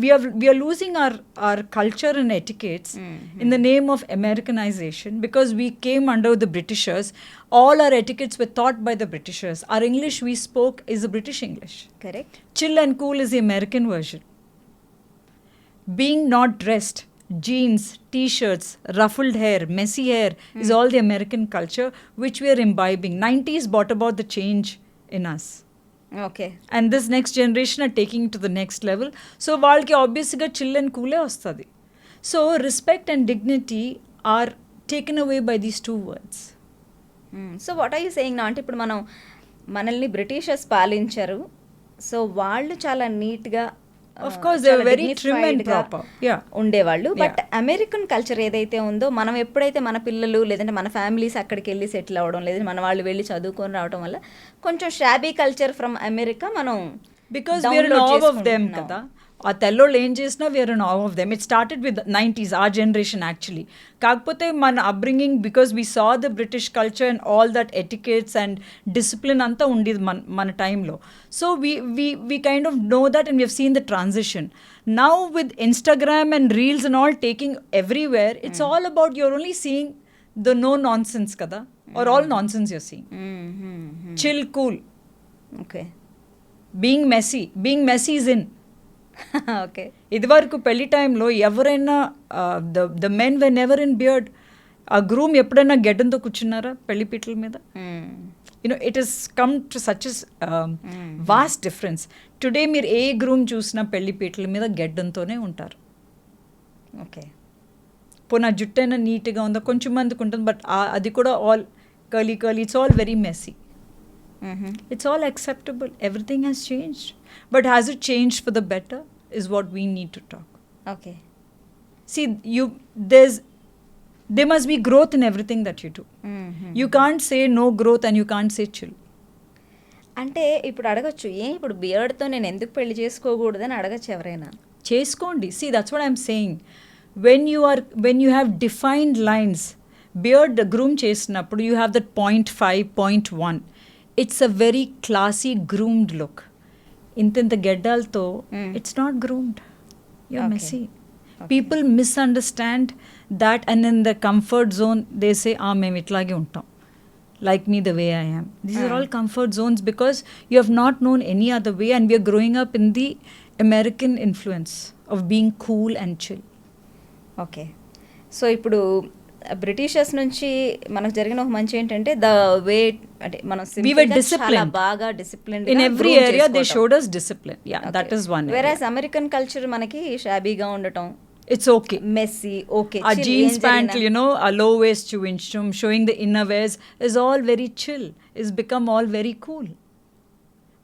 S1: we are losing our culture and etiquettes in the name of Americanization, because we came under the Britishers. All our etiquettes were taught by the Britishers. Our English we spoke is the British English.
S2: Correct.
S1: Chill and cool is the American version. Being not dressed, jeans, t-shirts, ruffled hair, messy hair is all the American culture which we are imbibing. 90s brought about the change in us.
S2: Okay.
S1: And this next generation are taking it to the next level. So వాళ్ళకి ఆబ్వియస్గా chill and కూలే వస్తుంది. So respect and dignity are taken away by these two words.
S2: So what are you saying నా? అంటే ఇప్పుడు మనల్ని Britishers పాలించారు. So వాళ్ళు చాలా నీట్గా
S1: of course they are very trim and proper
S2: ఉండేవాళ్ళు. బట్ అమెరికన్ కల్చర్ ఏదైతే ఉందో, మనం ఎప్పుడైతే మన పిల్లలు లేదంటే మన ఫ్యామిలీస్ అక్కడికి వెళ్ళి సెటిల్ అవ్వడం, లేదంటే మన వాళ్ళు వెళ్ళి చదువుకొని రావడం వల్ల కొంచెం షాబీ కల్చర్ ఫ్రమ్ అమెరికా మనం
S1: because we're in awe of them కదా. ఆ తెల్లోళ్ళు ఏం చేసినా we're in awe of them. It started with 90s, our generation actually. కాకపోతే మన upbringing, because we saw the British culture and all that etiquettes and discipline అంతా ఉండేది మన టైంలో. So we kind of know that and we have seen the transition. Now with Instagram and reels and all taking everywhere, it's all about you're only seeing the no nonsense కదా, or all nonsense you're seeing. Chill, cool.
S2: Okay.
S1: Being messy is in.
S2: Okay.
S1: ఇదివరకు పెళ్లి టైంలో ఎవరైనా the men whenever in beard. ఆ groom ఎప్పుడైనా గెడ్డంతో కూర్చున్నారా పెళ్లిపీటల మీద? It has come to such vast difference. Today మీరు ఏ గ్రూమ్ చూసినా పెళ్లిపీటల మీద గెడ్డంతోనే ఉంటారు.
S2: ఓకే.
S1: పోనా జుట్టు అయినా నీట్గా ఉందా? కొంచెం మందికి ఉంటుంది, బట్ అది కూడా all curly, it's all very messy. It's all acceptable. Everything has changed. But has it changed for the better is what we need to talk.
S2: Okay.
S1: See, there must be growth in everything that you do. You can't say no growth and you can't say chill.
S2: అంటే ఇప్పుడు అడగచ్చు, ఇప్పుడు బియర్డ్తో నేను ఎందుకు పెళ్లి చేసుకోకూడదని అడగచ్చు ఎవరైనా.
S1: చేసుకోండి. See, that's what I'm saying. When you have defined lines, beard groom చేసినప్పుడు you have that 0.5, 0.1. It's a very classy, groomed look. ఇంత గెడ్డాలతో it's not groomed. You're messy. People misunderstand that, and in the comfort zone they say, మేము ఇట్లాగే ఉంటాం. Like me the way I am. These are all comfort zones because you have not known any other way, and we are growing up in the American influence of being cool and chill.
S2: Okay. So ఇప్పుడు Britishers నుంచి మనకు జరిగిన ఒక మంచి ఏంటంటే the way, అంటే మనం చాలా బాగా discipline
S1: in every area they showed us discipline. Yeah, that is one.
S2: Whereas American culture మనకి షాబీగా ఉండటం,
S1: ఇట్స్ ఓకే.
S2: మెస్సీ ఓకే,
S1: ఆ jeans pant, a low waist చూపించడం, showing the inner wears is all very chill, is become all very cool.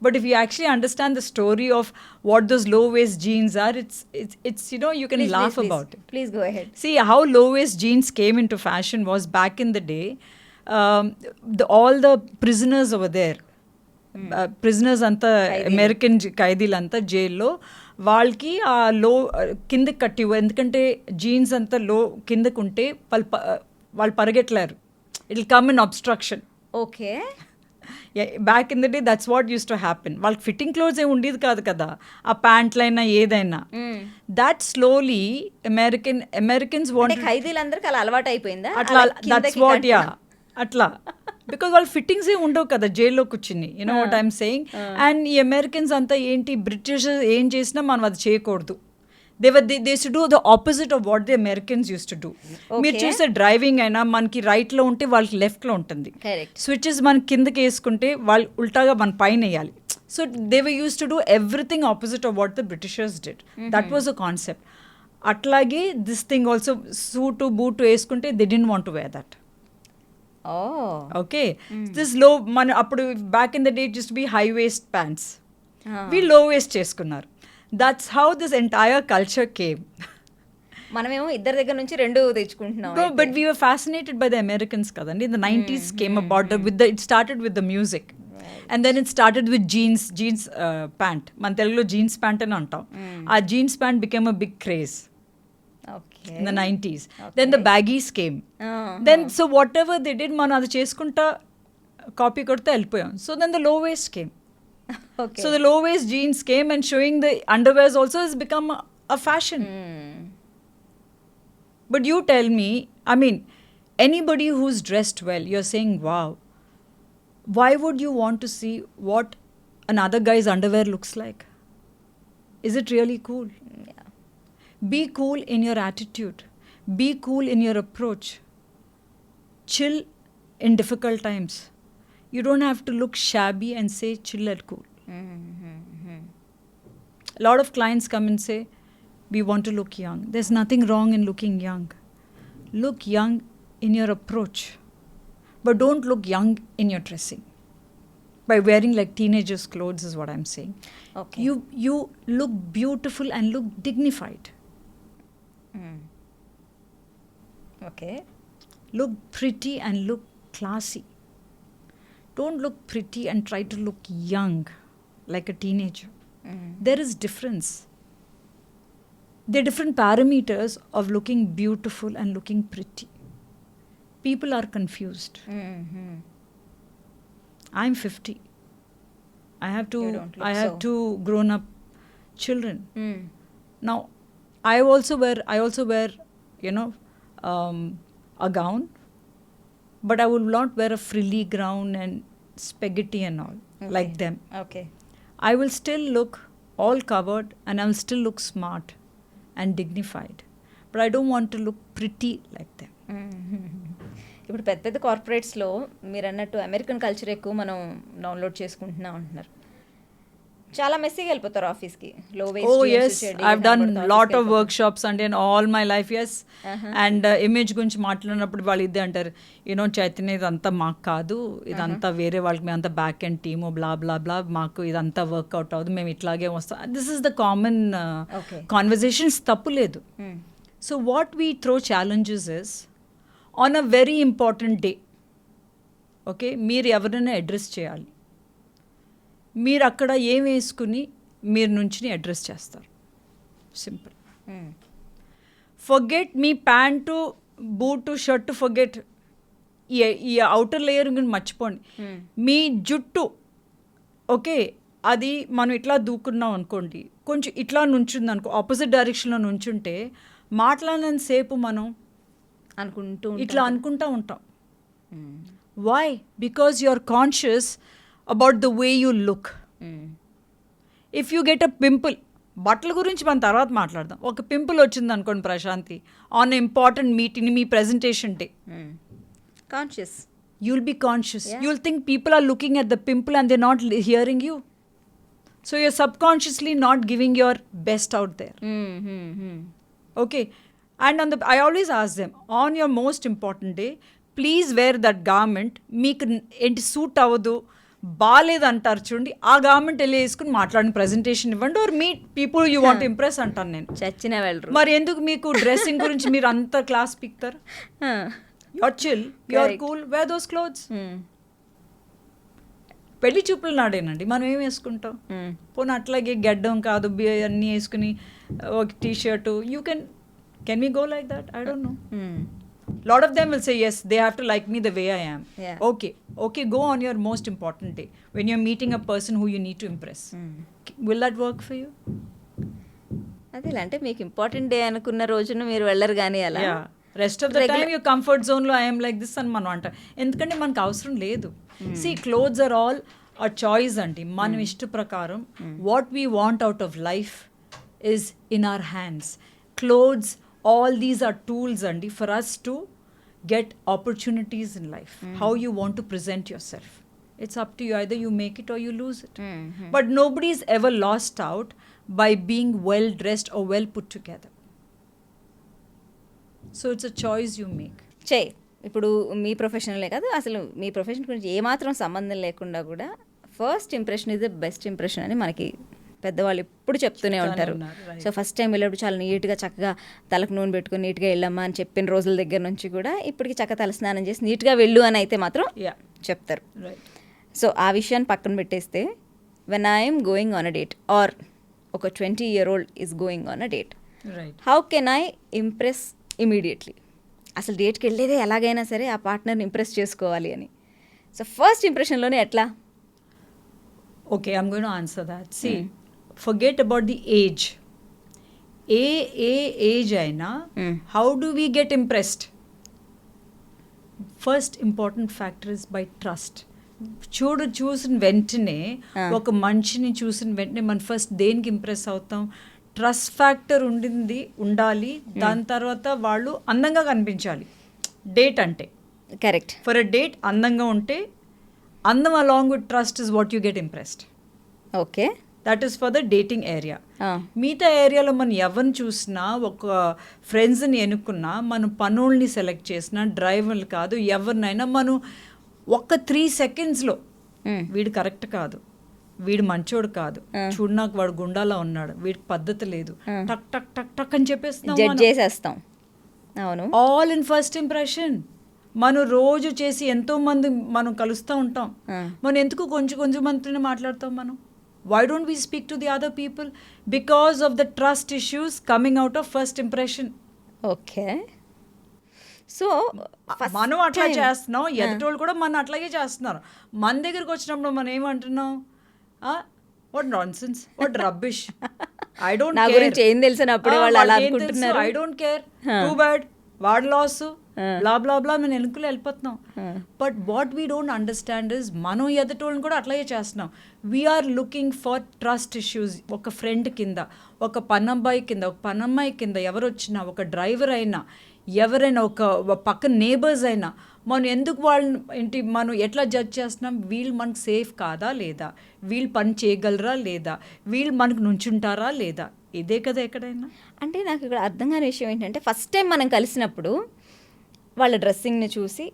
S1: But if you actually understand the story of what those low waist jeans are, it's you can laugh about it.
S2: Please go ahead.
S1: See how low waist jeans came into fashion was back in the day. All the prisoners over there, prisoners అంతా American ఖైదీలంతా జైల్లో, వాళ్ళకి ఆ లో కిందకి కట్టివ్వు, ఎందుకంటే jeans అంతా లో కిందకు ఉంటే వాళ్ళు పరిగెట్టలేరు, it will come in obstruction.
S2: Okay,
S1: back in the day that's what use to happen. వాళ్ళకి ఫిట్టింగ్ క్లోత్స్ ఏమి ఉండేది కాదు కదా, ఆ ప్యాంట్లైనా ఏదైనా. దట్ స్లోలీ అమెరికన్స్ వాంట్,
S2: ఖైదీలందరికీ అలా అలవాటు అయిపోయిందా
S1: అట్లా, దట్స్ వాట్, యా అట్లా. బికాజ్ వాళ్ళ ఫిట్టింగ్స్ ఏ ఉండవు కదా జైల్లో కూర్చుని, వాట్ ఐఎమ్ సేయింగ్. అండ్ ఈ అమెరికన్స్ అంతా ఏంటి, బ్రిటిష్ ఏం చేసినా మనం అది చేయకూడదు. They to do the opposite of what the Americans use to do. మీరు చూసే డ్రైవింగ్ అయినా మనకి రైట్లో ఉంటే వాళ్ళకి లెఫ్ట్లో ఉంటుంది, స్విచెస్ మన కిందకి వేసుకుంటే వాళ్ళు ఉల్టాగా మన పైన వేయాలి. So they were use to do everything opposite of what the Britishers did. That was a concept. అట్లాగే this thing also, suit boot వేసుకుంటే they didn't want to wear that. Okay, this low మన అప్పుడు back in the day just be high waist pants, we low waist చేసుకున్నారు. That's how this entire culture came.
S2: మనమేమో ఇద్దరి దగ్గర నుంచి రెండు తెచ్చుకుంటున్నాం.
S1: But we were fascinated by the Americans కదండి. The 90s came about it started with the music and then it started with jeans pant. మన తెలుగులో జీన్స్ ప్యాంట్ అని అంటాం. ఆ jeans pant became a big craze in the 90s. Then the baggies came. Then so whatever they did, man adi cheskunta copy korte ellipoyam. So then the low waist came. Okay. So the low waist jeans came and showing the underwears also has become a fashion. But you tell me, I mean, anybody who's dressed well, you're saying wow, why would you want to see what another guy's underwear looks like? Is it really cool? Be cool in your attitude. Be cool in your approach. Chill in difficult times. You don't have to look shabby and say chill and cool. A lot of clients come and say, we want to look young. There's nothing wrong in looking young. Look young in your approach. But don't look young in your dressing. By wearing like teenagers' clothes is what I'm saying. Okay. You look beautiful and look dignified.
S2: Okay.
S1: Look pretty and look classy. Don't look pretty and try to look young like a teenager. There is difference. There are different parameters of looking beautiful and looking pretty. People are confused. I'm 50. I have two grown up children. Now I also wear a gown, but I will not wear a frilly gown and spaghetti and all like them.
S2: Okay.
S1: I will still look all covered and I will still look smart and dignified, but I don't want to look pretty like them.
S2: ఇప్పుడు పెద్ద పెద్ద కార్పొరేట్స్లో మీరు అన్నట్టు American culture ఎక్కువ మనం download చేసుకుంటున్నాం అంటున్నారు. చాలా మెస్సీగా వెళ్ళిపోతారు ఆఫీస్కి. లో waste.
S1: Oh yes, I've done lot of workshops and in all my life, yes. And image గురించి మాట్లాడినప్పుడు వాళ్ళు ఇదే అంటారు, చైతన్య ఇదంతా మాకు కాదు, ఇదంతా వేరే వాళ్ళకి, మేమంతా back and team blah blah బ్లా, మాకు ఇదంతా వర్క్అవుట్ అవుతుంది, మేము ఇట్లాగే వస్తాం. This is the common conversations, తప్పు లేదు. So what we throw challenges is on a very important day, okay, మీరు ఎవరైనా అడ్రస్ చేయాలి, మీరు అక్కడ ఏం వేసుకుని మీరు నుంచి అడ్రస్ చేస్తారు. Simple. Forget me pant boot shirt, forget ఈ అవుటర్ లేయర్ గురించి మర్చిపోండి. మీ జుట్టు, ఓకే, అది మనం ఇట్లా దూకున్నాం అనుకోండి, కొంచెం ఇట్లా నుంచుంది అనుకో, ఆపోజిట్ డైరెక్షన్లో నుంచుంటే మాట్లాడినంతసేపు మనం ఇట్లా అనుకుంటూ ఉంటాం. Why? Because you are conscious about the way you look. If you get a pimple, బట్టల గురించి మనం తర్వాత మాట్లాడదాం. ఒక పింపుల్ వచ్చింది అనుకోండి ప్రశాంతి, ఆన్ ఇంపార్టెంట్ మీటింగ్, మీ presentation day,
S2: conscious,
S1: you'll be conscious. You'll think people are looking at the pimple and they're not hearing you. So you're subconsciously not giving your best out there. Okay. And I always ask them, on your most important day, please wear that garment. మీకు ఏంటి suit అవ్వదు, బాగాలేదు అంటారు చూడండి, ఆ garment వెళ్ళి వేసుకుని మాట్లాడిన ప్రెజెంటేషన్ ఇవ్వండి, or meet people you want impress అంటాను నేను.
S2: చచ్చిన వెళ్ళరు.
S1: మరి ఎందుకు మీకు డ్రెస్సింగ్ గురించి మీరు అంత క్లాస్ పిక్తారు? Your chill, your cool, wear those clothes. పెళ్లి చూపులు నాడేనండి మనం ఏం వేసుకుంటాం? పోనీ అట్లాగే గడ్డం కాదు అన్నీ వేసుకుని ఒక T shirt, you can we go like that? I don't know. Lot of them will say yes, they have to like me the way I am.
S2: Yeah.
S1: Okay, go on your most important day when you're meeting a person who you need to impress. Will that work for you?
S2: అదే అంటే మీకు important day అనుకున్న రోజున మీరు వెళ్ళరు కానీ అలా.
S1: Rest of the time you comfort జోన్లో ఐఎమ్ లైక్ దిస్ అని మనం అంటాం. ఎందుకంటే మనకు అవసరం లేదు. See clothes are all a choice అండి. మనం ఇష్ట ప్రకారం what we want out of life is in our hands. Clothes, all these are tools andi for us to get opportunities in life. How you want to present yourself, it's up to you. Either you make it or you lose it. But nobody is ever lost out by being well dressed or well put together. So it's a choice you make.
S2: ఇప్పుడు మీ ప్రొఫెషనలే కాదు, అసలు మీ profession గురించి ఏమాత్రం సంబంధం లేకుండా కూడా first impression is the best impression అని మనకి పెద్దవాళ్ళు ఎప్పుడు చెప్తూనే ఉంటారు. సో ఫస్ట్ టైం వెళ్ళేప్పుడు చాలా నీట్గా చక్కగా తలకు నూనె పెట్టుకుని నీట్గా వెళ్ళమ్మా అని చెప్పిన రోజుల దగ్గర నుంచి కూడా ఇప్పటికి చక్కగా తల స్నానం చేసి నీట్గా వెళ్ళు అని అయితే మాత్రం చెప్తారు. సో ఆ విషయాన్ని పక్కన పెట్టేస్తే when I'm going on a date are ఒక 20-year-old is going on a date, how can I impress immediately? అసలు డేట్కి వెళ్ళేదే ఎలాగైనా సరే ఆ పార్ట్నర్ని ఇంప్రెస్ చేసుకోవాలి అని. సో ఫస్ట్ ఇంప్రెషన్లోనే ఎట్లా?
S1: Okay, I'm going to answer that. See, forget about the age. age aina, how do we get impressed? First important factor is by trust. చూసిన వెంటనే ఒక మనిషిని చూసిన వెంటనే మనం ఫస్ట్ దేనికి ఇంప్రెస్ అవుతాం? ట్రస్ట్ ఫ్యాక్టర్ ఉండాలి. దాని తర్వాత వాళ్ళు అందంగా కనిపించాలి. డేట్ అంటే
S2: కరెక్ట్.
S1: ఫర్ అ డేట్ అందంగా ఉంటే, అందం along with trust is what you get impressed.
S2: Okay,
S1: that is for the dating area. మిగతా ఏరియాలో మనం ఎవరిని చూసినా, ఒక ఫ్రెండ్స్ని ఎన్నుకున్నా, మనం పనుల్ని సెలెక్ట్ చేసినా, డ్రైవర్లు కాదు ఎవరినైనా, మనం ఒక్క 3 secondsలో వీడు కరెక్ట్ కాదు, వీడు మంచోడు కాదు, చూడు నాకు వాడు గుండాలా ఉన్నాడు, వీడికి పద్ధతి లేదు, టక్ టక్ టక్ టక్ అని
S2: చెప్పేస్తాం. అవును,
S1: ఆల్ ఇన్ ఫస్ట్ ఇంప్రెషన్. మనం రోజు చేసి ఎంతోమంది మనం కలుస్తూ ఉంటాం. మనం ఎందుకు కొంచెం మందిని మాట్లాడతాం? మనం why don't we speak to the other people? Because of the trust issues coming out of first impression.
S2: Okay. So
S1: మనం అట్లా చేస్తున్నాం, ఎదుటోళ్ళు కూడా మనం అట్లాగే చేస్తున్నారు. మన దగ్గరికి వచ్చినప్పుడు మనం ఏమంటున్నాం? What nonsense, what rubbish, I don't care,
S2: గురించి ఏం తెలిసినప్పుడు వాళ్ళు అలా అనుకుంటున్నారు,
S1: I don't care, too bad, what loss, blah blah blah, మేము వెనుకలు వెళ్ళిపోతున్నాం. But what we don't understand is మనం ఎదుటోళ్ళని కూడా అట్లాగే చేస్తున్నాం. We're looking for trust issues. ఒక ఫ్రెండ్ కింద, ఒక పనబ్బాయి కింద, ఒక పనమ్మాయి కింద ఎవరు వచ్చినా, ఒక డ్రైవర్ అయినా, ఎవరైనా, ఒక పక్కన నేబర్స్ అయినా, మనం ఎందుకు వాళ్ళని ఏంటి మనం ఎట్లా జడ్జ్ చేస్తున్నాం? వీళ్ళు మనకు సేఫ్ కాదా లేదా, వీళ్ళు పని చేయగలరా లేదా, వీళ్ళు మనకు నుంచుంటారా లేదా, ఇదే కదా ఎక్కడైనా.
S2: అంటే నాకు ఇక్కడ అర్థం కాని విషయం ఏంటంటే, ఫస్ట్ టైం మనం కలిసినప్పుడు వాళ్ళ డ్రెస్సింగ్ని చూసి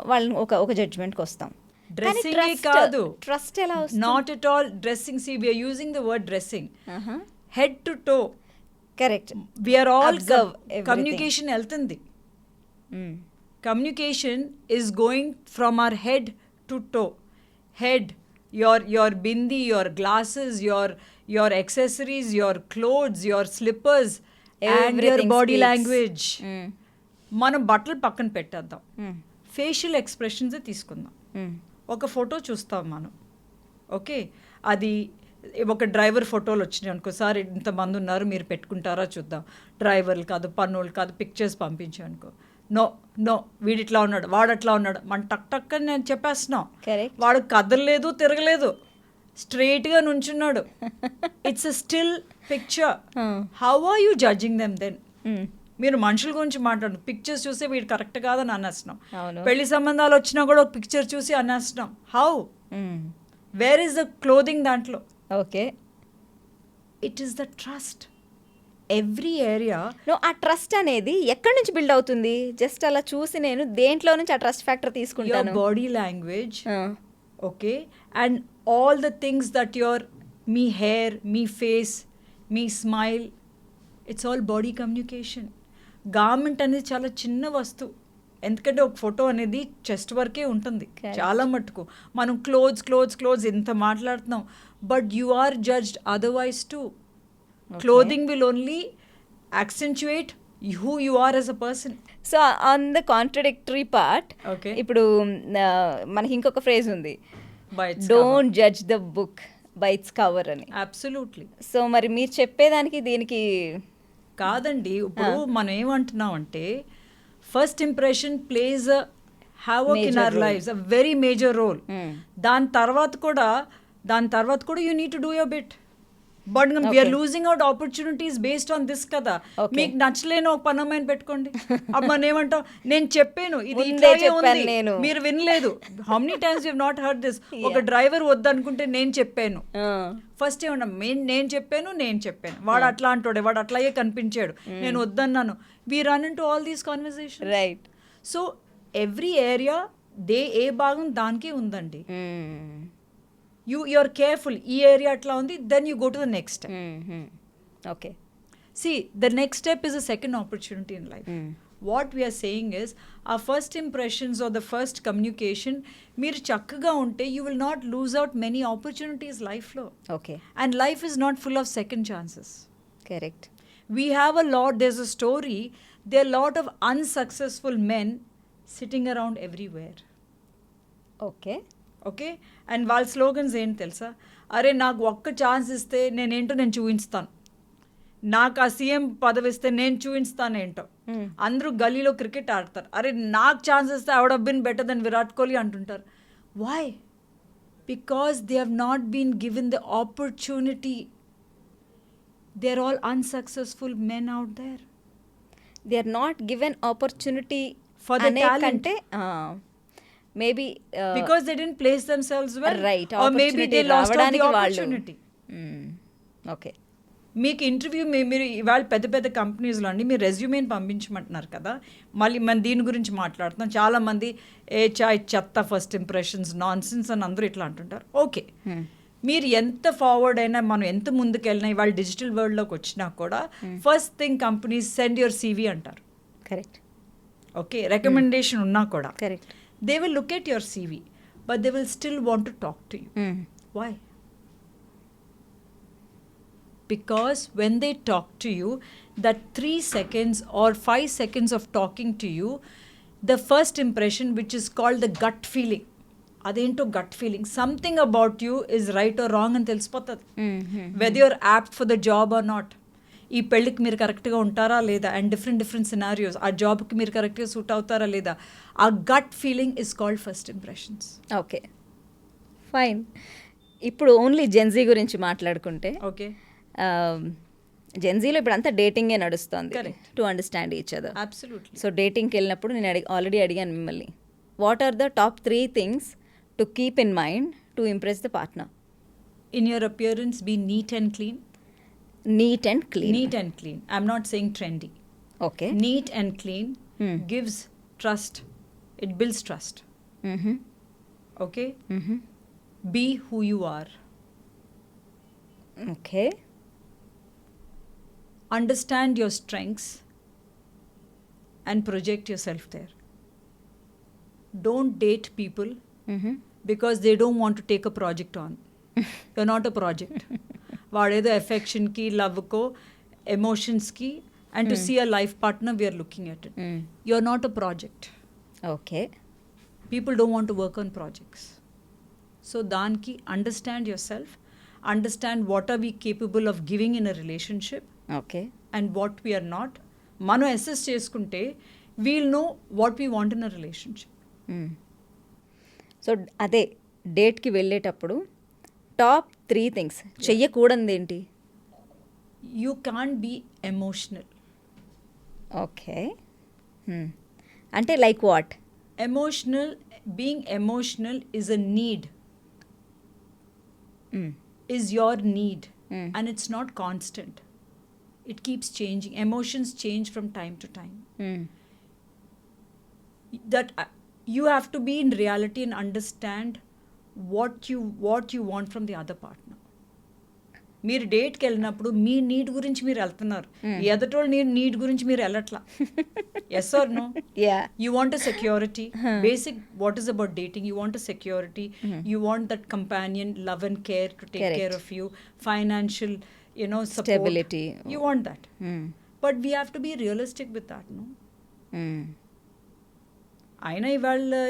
S2: వాళ్ళని ఒక జడ్జ్మెంట్కి వస్తాం.
S1: డ్రెస్సింగ్ కాదు,
S2: ట్రస్ట్ ఎలా వస్తుంది?
S1: Not at all. Dressing, see we are using the word dressing, head to toe.
S2: Correct.
S1: We are all communication వెళ్తుంది. Communication is going from our head to toe. Head, your bindi, your glasses, your accessories, your clothes, your slippers, and your body language. మనం బట్టలు పక్కన పెట్టేద్దాం, facial expressions తీసుకుందాం. ఒక photo చూస్తాం మనం, okay, అది ఒక డ్రైవర్ ఫోటోలు వచ్చినాయి అనుకో, సార్ ఇంతమంది ఉన్నారు మీరు పెట్టుకుంటారా చూద్దాం. డ్రైవర్లు కాదు, పన్నులు కాదు, పిక్చర్స్ పంపించాం అనుకో, నో వీడు ఇట్లా ఉన్నాడు, వాడు అట్లా ఉన్నాడు, మన టక్ టక్ అని నేను చెప్పేస్తున్నాం. వాడు కదలలేదు, తిరగలేదు, స్ట్రైట్గా నుంచున్నాడు. It's a still picture. How are you judging them then? మీరు మనుషుల గురించి మాట్లాడు, పిక్చర్స్ చూసి వీడు కరెక్ట్ కాదని అనేస్తున్నాం. పెళ్లి సంబంధాలు వచ్చినా కూడా ఒక పిక్చర్ చూసి అనేస్తున్నాం. How? Where is the clothing దాంట్లో?
S2: Okay,
S1: it is the trust. Every area.
S2: ఆ ట్రస్ట్ అనేది ఎక్కడి నుంచి బిల్డ్ అవుతుంది? జస్ట్ అలా చూసి నేను దేంట్లో నుంచి ఆ ట్రస్ట్ ఫ్యాక్టర్ తీసుకుంటాను?
S1: Your body language, okay, and all the things that your, me hair, me face, me smile, it's all body communication. Garment అనేది చాలా చిన్న వస్తువు, ఎందుకంటే ఒక ఫోటో అనేది చెస్ట్ వరకే ఉంటుంది. చాలా మటుకు మనం క్లోత్స్ ఇంత మాట్లాడుతున్నాం, but you are judged otherwise too. Clothing will only accentuate who you are as a person.
S2: So on the contradictory part,
S1: Okay.
S2: ఇప్పుడు మనకి ఇంకొక ఫ్రేజ్ ఉంది,
S1: By its
S2: don't judge the book by its cover అని.
S1: Absolutely.
S2: So మరి మీరు చెప్పేదానికి దీనికి
S1: కాదండి, ఇప్పుడు మనం ఏమంటున్నాం అంటే first impression place have in our lives a very major role. దాని తర్వాత కూడా you need to do your bit. But we are losing out opportunities based on this కదా. మీకు నచ్చలేని ఒక పనమైన పెట్టుకోండి, అప్పుడు మనం ఏమంటాం, నేను చెప్పాను ఇది ఇట్లాగే ఉంది, మీరు వినలేదు. How many times you have not heard this? ఒక డ్రైవర్ వద్దనుకుంటే నేను చెప్పాను, ఫస్ట్ ఏమన్నా నేను చెప్పాను, వాడు అట్లా అంటాడు, వాడు అట్లాగే కనిపించాడు, నేను వద్దన్నాను. We run into all these conversation,
S2: right?
S1: So every area ఏ భాగం దానికే ఉందండి. you're careful, ee area atla undi, then you go to the next step.
S2: Okay.
S1: See, the next step is a second opportunity in life. What we are saying is, our first impressions or the first communication, meer chakkaga unte, you will not lose out many opportunities life lo.
S2: Okay.
S1: And life is not full of second chances.
S2: Correct.
S1: We have there's a story, there are a lot of unsuccessful men sitting around everywhere.
S2: Okay.
S1: Okay, and వాళ్ళ slogans ఏంటి తెలుసా? అరే నాకు ఒక్క chance ఇస్తే నేనేంటో నేను చూపిస్తాను, నాకు ఆ సీఎం పదవి ఇస్తే నేను చూపిస్తాను ఏంటో. అందరూ గలీలో క్రికెట్ ఆడతారు, అరే నాకు ఛాన్స్ ఇస్తే I would have been better than Virat Kohli అంటుంటారు. Why? Because they have not been given the opportunity. They are all unsuccessful men out there.
S2: They are not given opportunity
S1: for the talent.
S2: Maybe
S1: because they didn't place themselves well,
S2: right,
S1: or maybe they lost out the opportunity.
S2: Okay.
S1: మీకు interview మీరు ఇవాళ పెద్ద పెద్ద కంపెనీస్లో అండి మీరు రెజ్యూమేని పంపించమంటున్నారు కదా, మళ్ళీ మనం దీని గురించి మాట్లాడుతున్నాం. చాలామంది చెత్త ఫస్ట్ ఇంప్రెషన్స్, నాన్ సెన్స్ అని అందరూ ఇట్లా అంటుంటారు. ఓకే, మీరు ఎంత ఫార్వర్డ్ అయినా, మనం ఎంత ముందుకు వెళ్ళినా, ఇవాళ డిజిటల్ వరల్డ్లోకి వచ్చినా కూడా first thing companies send your CV అంటారు.
S2: కరెక్ట్.
S1: ఓకే, రికమెండేషన్ ఉన్నా కూడా
S2: correct,
S1: they will look at your CV, but they will still want to talk to you. Why? Because when they talk to you, that 3 seconds or 5 seconds of talking to you, the first impression, which is called the gut feeling, adento gut feeling, something about you is right or wrong and తెలిసిపోతుంది, whether you're apt for the job or not. ఈ పెళ్ళికి మీరు కరెక్ట్గా ఉంటారా లేదా, and different scenarios, ఆ జాబ్కి మీరు కరెక్ట్గా సూట్ అవుతారా లేదా, a gut feeling is called first impressions.
S2: Okay, fine. ఇప్పుడు ఓన్లీ జెన్జీ గురించి మాట్లాడుకుంటే,
S1: ఓకే,
S2: జెన్జీలో ఇప్పుడు అంతా డేటింగే నడుస్తుంది,
S1: Correct.
S2: To understand each other.
S1: Absolutely.
S2: So డేటింగ్కి వెళ్ళినప్పుడు నేను ఆల్రెడీ అడిగాను మిమ్మల్ని, what are the top 3 things to keep in mind to impress the partner?
S1: In your appearance, be neat and clean.
S2: Neat and clean.
S1: Neat and clean. I'm not saying trendy.
S2: Okay.
S1: Neat and clean gives trust. It builds trust. Okay? Be who you are.
S2: Okay.
S1: Understand your strengths and project yourself there. Don't date people because they don't want to take a project on. You're not a project. వాడేదో ఎఫెక్షన్కి, లవ్కో, ఎమోషన్స్కి, and to see a life partner we're looking at it. You are not a project.
S2: Okay.
S1: People don't want to work on projects. So దానికి understand yourself, understand what are we capable of giving in a relationship,
S2: okay,
S1: and what we're not. మనం assess చేసుకుంటే we'll know what we want in a relationship.
S2: So అదే డేట్కి వెళ్ళేటప్పుడు top 3 things చెయ్యకూడదు ఏంటి?
S1: You can't be emotional.
S2: Okay, అంటే like what?
S1: Being emotional is a need. Is your need, and it's not constant. It keeps changing. Emotions change from time to time. That you have to be in reality and understand what you want from the other partner. మీరు డేట్కి వెళ్ళినప్పుడు మీ need గురించి మీరు వెళ్తున్నారు, ఎదటోళ్ళు need గురించి మీరు వెళ్ళట్లా. Yes or no? You want a security. Basic what is about dating, you want a security, you want that companion love and care to take care of you, financial support.
S2: Stability.
S1: You want that. But we have to be realistic with that, no? అయినా ఇవాళ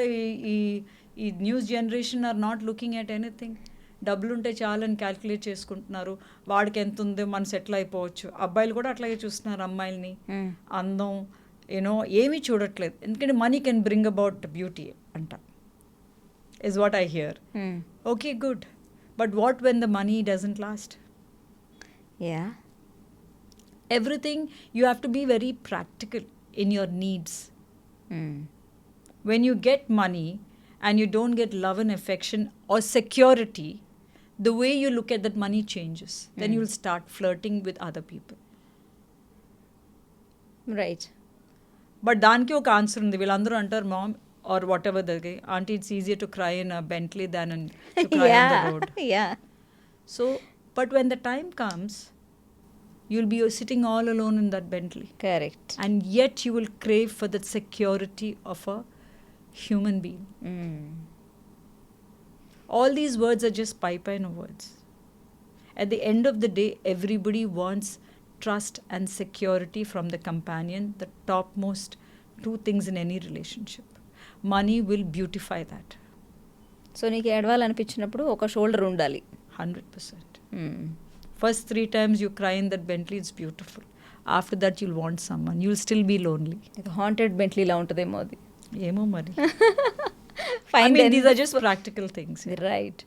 S1: ఈ news generation are not looking at anything. డబ్బులు ఉంటే చాలని calculate చేసుకుంటున్నారు. వాడికి ఎంత ఉందో మనం సెటిల్ అయిపోవచ్చు. అబ్బాయిలు కూడా అట్లాగే చూస్తున్నారు అమ్మాయిల్ని. అందం ఏమీ చూడట్లేదు. ఎందుకంటే money can bring about beauty అంట, is what I hear. Okay, good. But what when the money doesn't last? Everything you have to be very practical in your needs. When you get money and you don't get love and affection or security, the way you look at that money changes. Then you'll start flirting with other people.
S2: Right.
S1: But దానికి ఒక answer ఉంది. వీళ్ళందరూ అంటారు, ma'am or whatever the auntie, it's easier to cry in a Bentley than to cry on the road. So but when the time comes, you'll be sitting all alone in that Bentley.
S2: Correct.
S1: And yet you will crave for that security of a human being. All these words are just pipeline words. At the end of the day, everybody wants trust and security from the companion, the topmost two things in any relationship. Money will beautify that.
S2: So నీకు ఏడవాలనిపించినప్పుడు ఒక shoulder ఉండాలి.
S1: 100%. First 3 times you cry in that Bentley, it's beautiful. After that you'll want someone. You'll still be lonely.
S2: Haunted బెంట్లీలా ఉంటుందేమో అది.
S1: ఏమో మరి.
S2: Fine,
S1: I mean,
S2: then.
S1: these are just practical things.
S2: Right.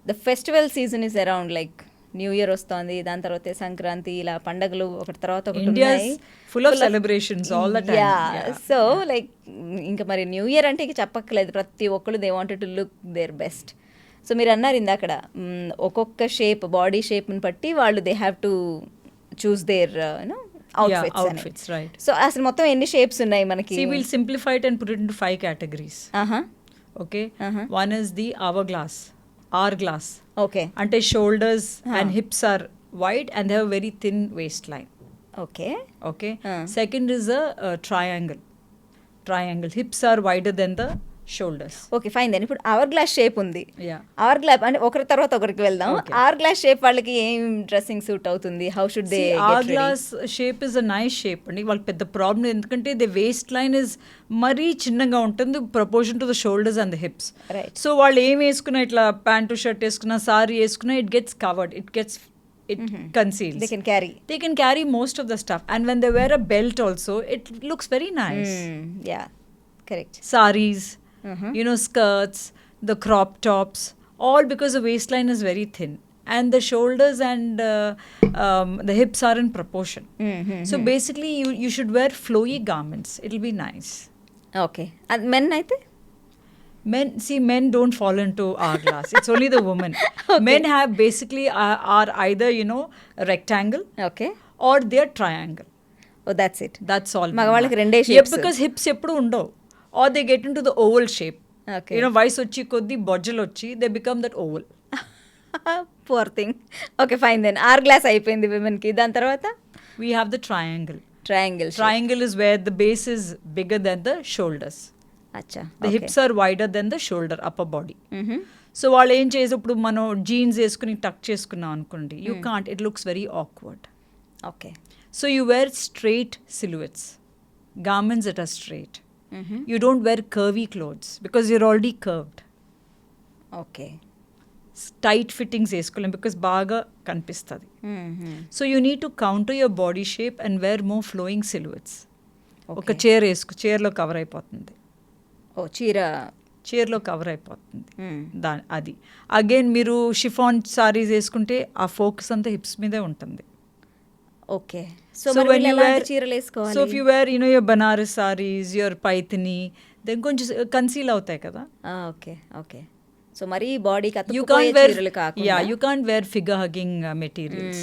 S2: The festival season is around, like new year వస్తుంది, దాని తర్వాత సంక్రాంతి, ఇలా పండగలు ఒకటి తర్వాత ఒకటి
S1: India
S2: ఉన్నాయి.
S1: is full of celebrations all the time.
S2: Yeah. So like ఇంకా మరి న్యూ ఇయర్ అంటే ఇక చెప్పక్కర్లేదు, ప్రతి ఒక్కళ్ళు they wanted to look their best. So మీరు అన్నారు ఇందాకడ ఒక్కొక్క షేప్, బాడీ షేప్ని బట్టి వాళ్ళు they have to choose their
S1: outfits, right.
S2: So అసలు మొత్తం ఎన్ని షేప్స్ ఉన్నాయి మనకి?
S1: See, we'll simplify it and put it into 5 categories. Okay. One is the hourglass.
S2: Okay.
S1: Ante shoulders and hips are wide and they have a very thin waistline.
S2: Okay.
S1: Okay. Second is a triangle. Hips are wider than the shoulders.
S2: Okay, fine. Then ఇప్పుడు hourglass shape ఉంది.
S1: Yeah.
S2: Hourglass అంటే ఒకరి తర్వాత ఒకరికి వెళ్దాం.
S1: Okay.
S2: Hour glass shape వాళ్ళకి ఏం dressing suit అవుతుంది? How should they
S1: See, hourglass shape is a nice shape అండి. వాళ్ళకి పెద్ద ప్రాబ్లం ఎందుకంటే ద వేస్ట్ లైన్ ఇస్ మరీ చిన్నగా ఉంటుంది proportion to the shoulders and the hips.
S2: Right.
S1: So వాళ్ళు ఏం వేసుకున్నా, ఇట్లా ప్యాంటు షర్ట్ వేసుకున్నా, సారీ వేసుకున్నా, it gets covered, it conceals.
S2: They can carry.
S1: They can carry most of the stuff, and when they wear a belt also, it looks very nice.
S2: Yeah, correct.
S1: Saris, skirts, the crop tops, all because the waistline is very thin and the shoulders and the hips are in proportion. So basically you should wear flowy garments. It'll be nice.
S2: Okay. Men అయితే
S1: men don't fall into hourglass. It's only the women. Okay. Men have basically are either a rectangle,
S2: okay,
S1: or they're triangle.
S2: Oh that's it.
S1: That's all.
S2: మగవాళ్ళకి రెండే
S1: Yeah,
S2: shapes.
S1: because hips ఎప్పుడు ఉండవు, or they get into the oval shape.
S2: Okay.
S1: వయసు వచ్చి కొద్ది బొజ్జలు వచ్చి they become that oval.
S2: Poor thing. Okay, fine. Then hourglass అయిపోయింది women కి. దాని తర్వాత
S1: We have the triangle.
S2: Triangle.
S1: Triangle is where the base is bigger than the shoulders.
S2: అచ్చా.
S1: The hips are wider than the shoulder, upper body. So వాళ్ళు ఏం చేసి ఇప్పుడు మనం జీన్స్ వేసుకుని టక్ చేసుకున్నాం అనుకోండి, you can't, it looks very awkward.
S2: Okay.
S1: So you wear straight silhouettes, garments that are straight. You don't wear curvy clothes because you're already curved.
S2: Okay.
S1: Tight fittings వేసుకోలేం because బాగా కనిపిస్తుంది. So you need to counter your body shape and wear more flowing silhouettes. ఒక చైర్లో cover అయిపోతుంది,
S2: ఓ
S1: చైర్లో cover అయిపోతుంది అది. Again మీరు chiffon saris వేసుకుంటే ఆ ఫోకస్ అంతా హిప్స్ మీదే ఉంటుంది.
S2: Okay. So when you wear చీరలు వేసుకోవాలి.
S1: So if you wear your Banaras sarees, your Paithani, then కొంచెం కన్సీల్ అవుతాయి కదా.
S2: Okay, okay. సో మరి బాడీకి
S1: You can't wear,
S2: చీరలు కాకుండా.
S1: yeah, you can't wear figure hugging materials.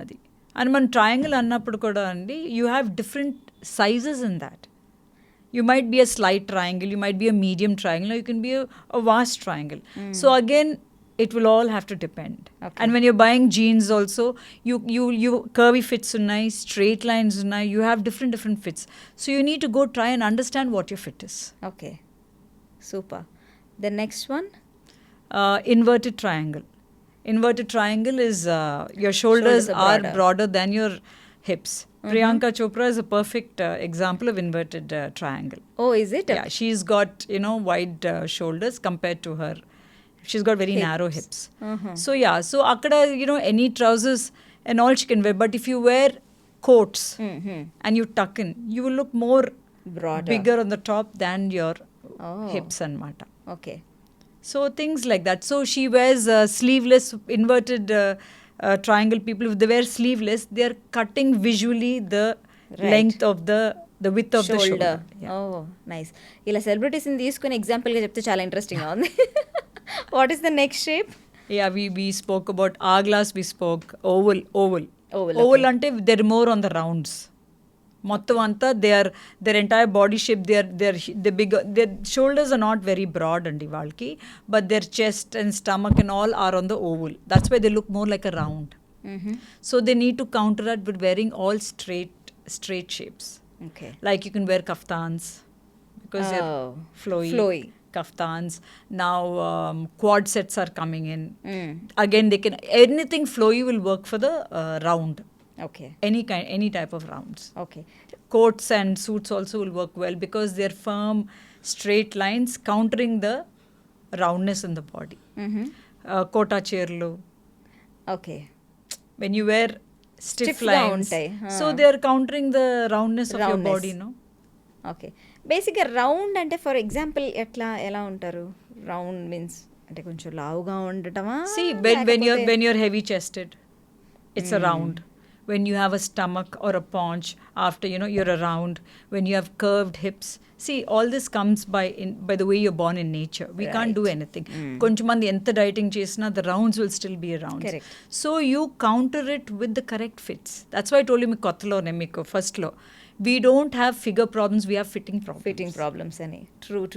S1: అది And మన ట్రయాంగిల్ అన్నప్పుడు కూడా అండి you have different sizes in that. You might be a slight triangle, you might be a medium triangle, or you can be a vast triangle. So again, it will all have to depend.
S2: Okay.
S1: And when you're buying jeans also, you curvy fits unnai, straight lines unnai, you have different fits. So you need to go try and understand what your fit is.
S2: Okay, super. The next one?
S1: Inverted triangle. Inverted triangle is your shoulders are broader than your hips. Priyanka Chopra is a perfect example of inverted triangle.
S2: Oh, is it?
S1: Yeah, she's got, wide shoulders compared to her. She's got very narrow hips. So yeah, so akkada, any trousers and all she can wear. But if you wear coats and you tuck in, you will look more
S2: broader,
S1: bigger on the top than your hips and mata.
S2: Okay.
S1: So things like that. So she wears sleeveless, inverted triangle. People, if they wear sleeveless, they are cutting visually the length of the width of the shoulder. Yeah.
S2: Oh, nice. ఇలా సెలబ్రిటీస్ని తీసుకుని ఎగ్జాంపుల్గా చెప్తే చాలా ఇంట్రెస్టింగ్గా ఉంది. What is the next shape?
S1: Yeah, we spoke about hourglass, we spoke oval.
S2: Oval,
S1: Oval ante they're more on the rounds. మొత్తం అంతా their entire body shape, they're bigger. Their shoulders are not very broad అండి వాళ్ళకి, but their chest and stomach and all are on the oval. That's why they look more like a round. So they need to counter that with wearing all straight shapes.
S2: Okay.
S1: Like you can wear kaftans because they're flowy kaftans. Now quad sets are coming in. Again, anything flowy will work for the round.
S2: Okay.
S1: Any type of rounds.
S2: Okay.
S1: Coats and suits also will work well because they're firm, straight lines countering the roundness in the body. Kota chirlu.
S2: Okay.
S1: When you wear stiff lines, so
S2: huh.
S1: they are countering the roundness of your body, no?
S2: Okay. బేసిక్గా round అంటే for example ఎలా ఉంటారు? Round means అంటే కొంచెం లావుగా ఉండటమా?
S1: See, when you're heavy chested, it's a round. When you have a stomach or a paunch, after you're a round. When you have curved hips, see, all this comes by the way you're born in nature. We can't do anything. Konchmandi enta dieting chesina, the rounds will still be rounds.
S2: Correct.
S1: So you counter it with the correct fits. That's why I told you me kottalo ne meeku first lo. We don't have figure problems, we have fitting problems.
S2: అని. True.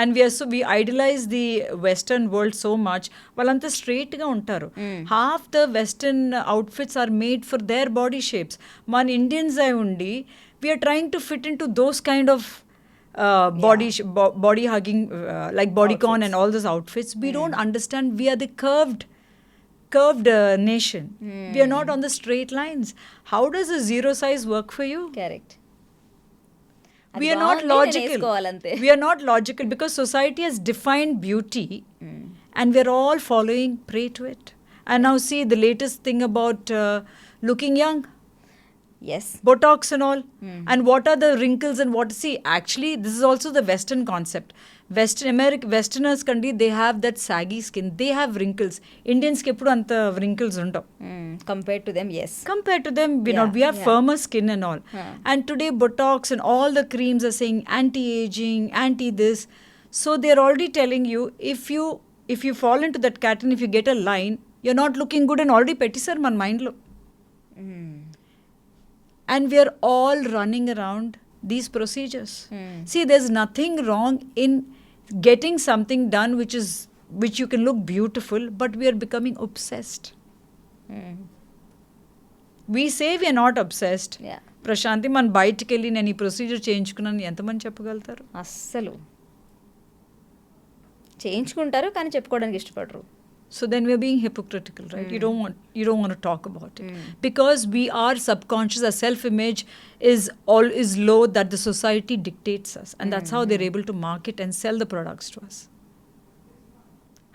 S1: And we idolize the Western world so much. వాళ్ళంతా స్ట్రైట్గా ఉంటారు. Half the western outfits are made for their body shapes. మన Indians అయి ఉండి we are trying to fit in to those kind of body hugging, like bodycon and all those outfits. We don't understand we are the curved nation. We are not on the straight lines. How does a zero size work for you?
S2: Correct.
S1: We are not logical. We are not logical because society has defined beauty and we are all following prey to it. And now see the latest thing about looking young.
S2: Yes.
S1: Botox and all. And what are the wrinkles and actually this is also the Western concept. Westerners kandi, they have that saggy skin. They have wrinkles. Indians ki eppudu anta wrinkles undav.
S2: Compared to them, yes.
S1: Compared to them, we have firmer skin and all. And today Botox and all the creams are saying anti-aging, anti-this. So they're already telling you, if you fall into that cat and if you get a line, you're not looking good and already pettisar man mind lo. And we are all running around these procedures. See, there's nothing wrong in getting something done which you can look beautiful, but we are becoming obsessed. We say we are not obsessed.
S2: Yeah.
S1: Prashanthi, man బయటికి వెళ్ళి నేను ఈ procedure చేయించుకున్నాను ఎంతమంది చెప్పగలుగుతారు?
S2: అస్సలు చేయించుకుంటారు కానీ చెప్పుకోవడానికి ఇష్టపడరు.
S1: So then we're being hypocritical, right? You don't want to talk about it because we are subconscious. Our self-image is low that the society dictates us, and that's how they're able to market and sell the products to us.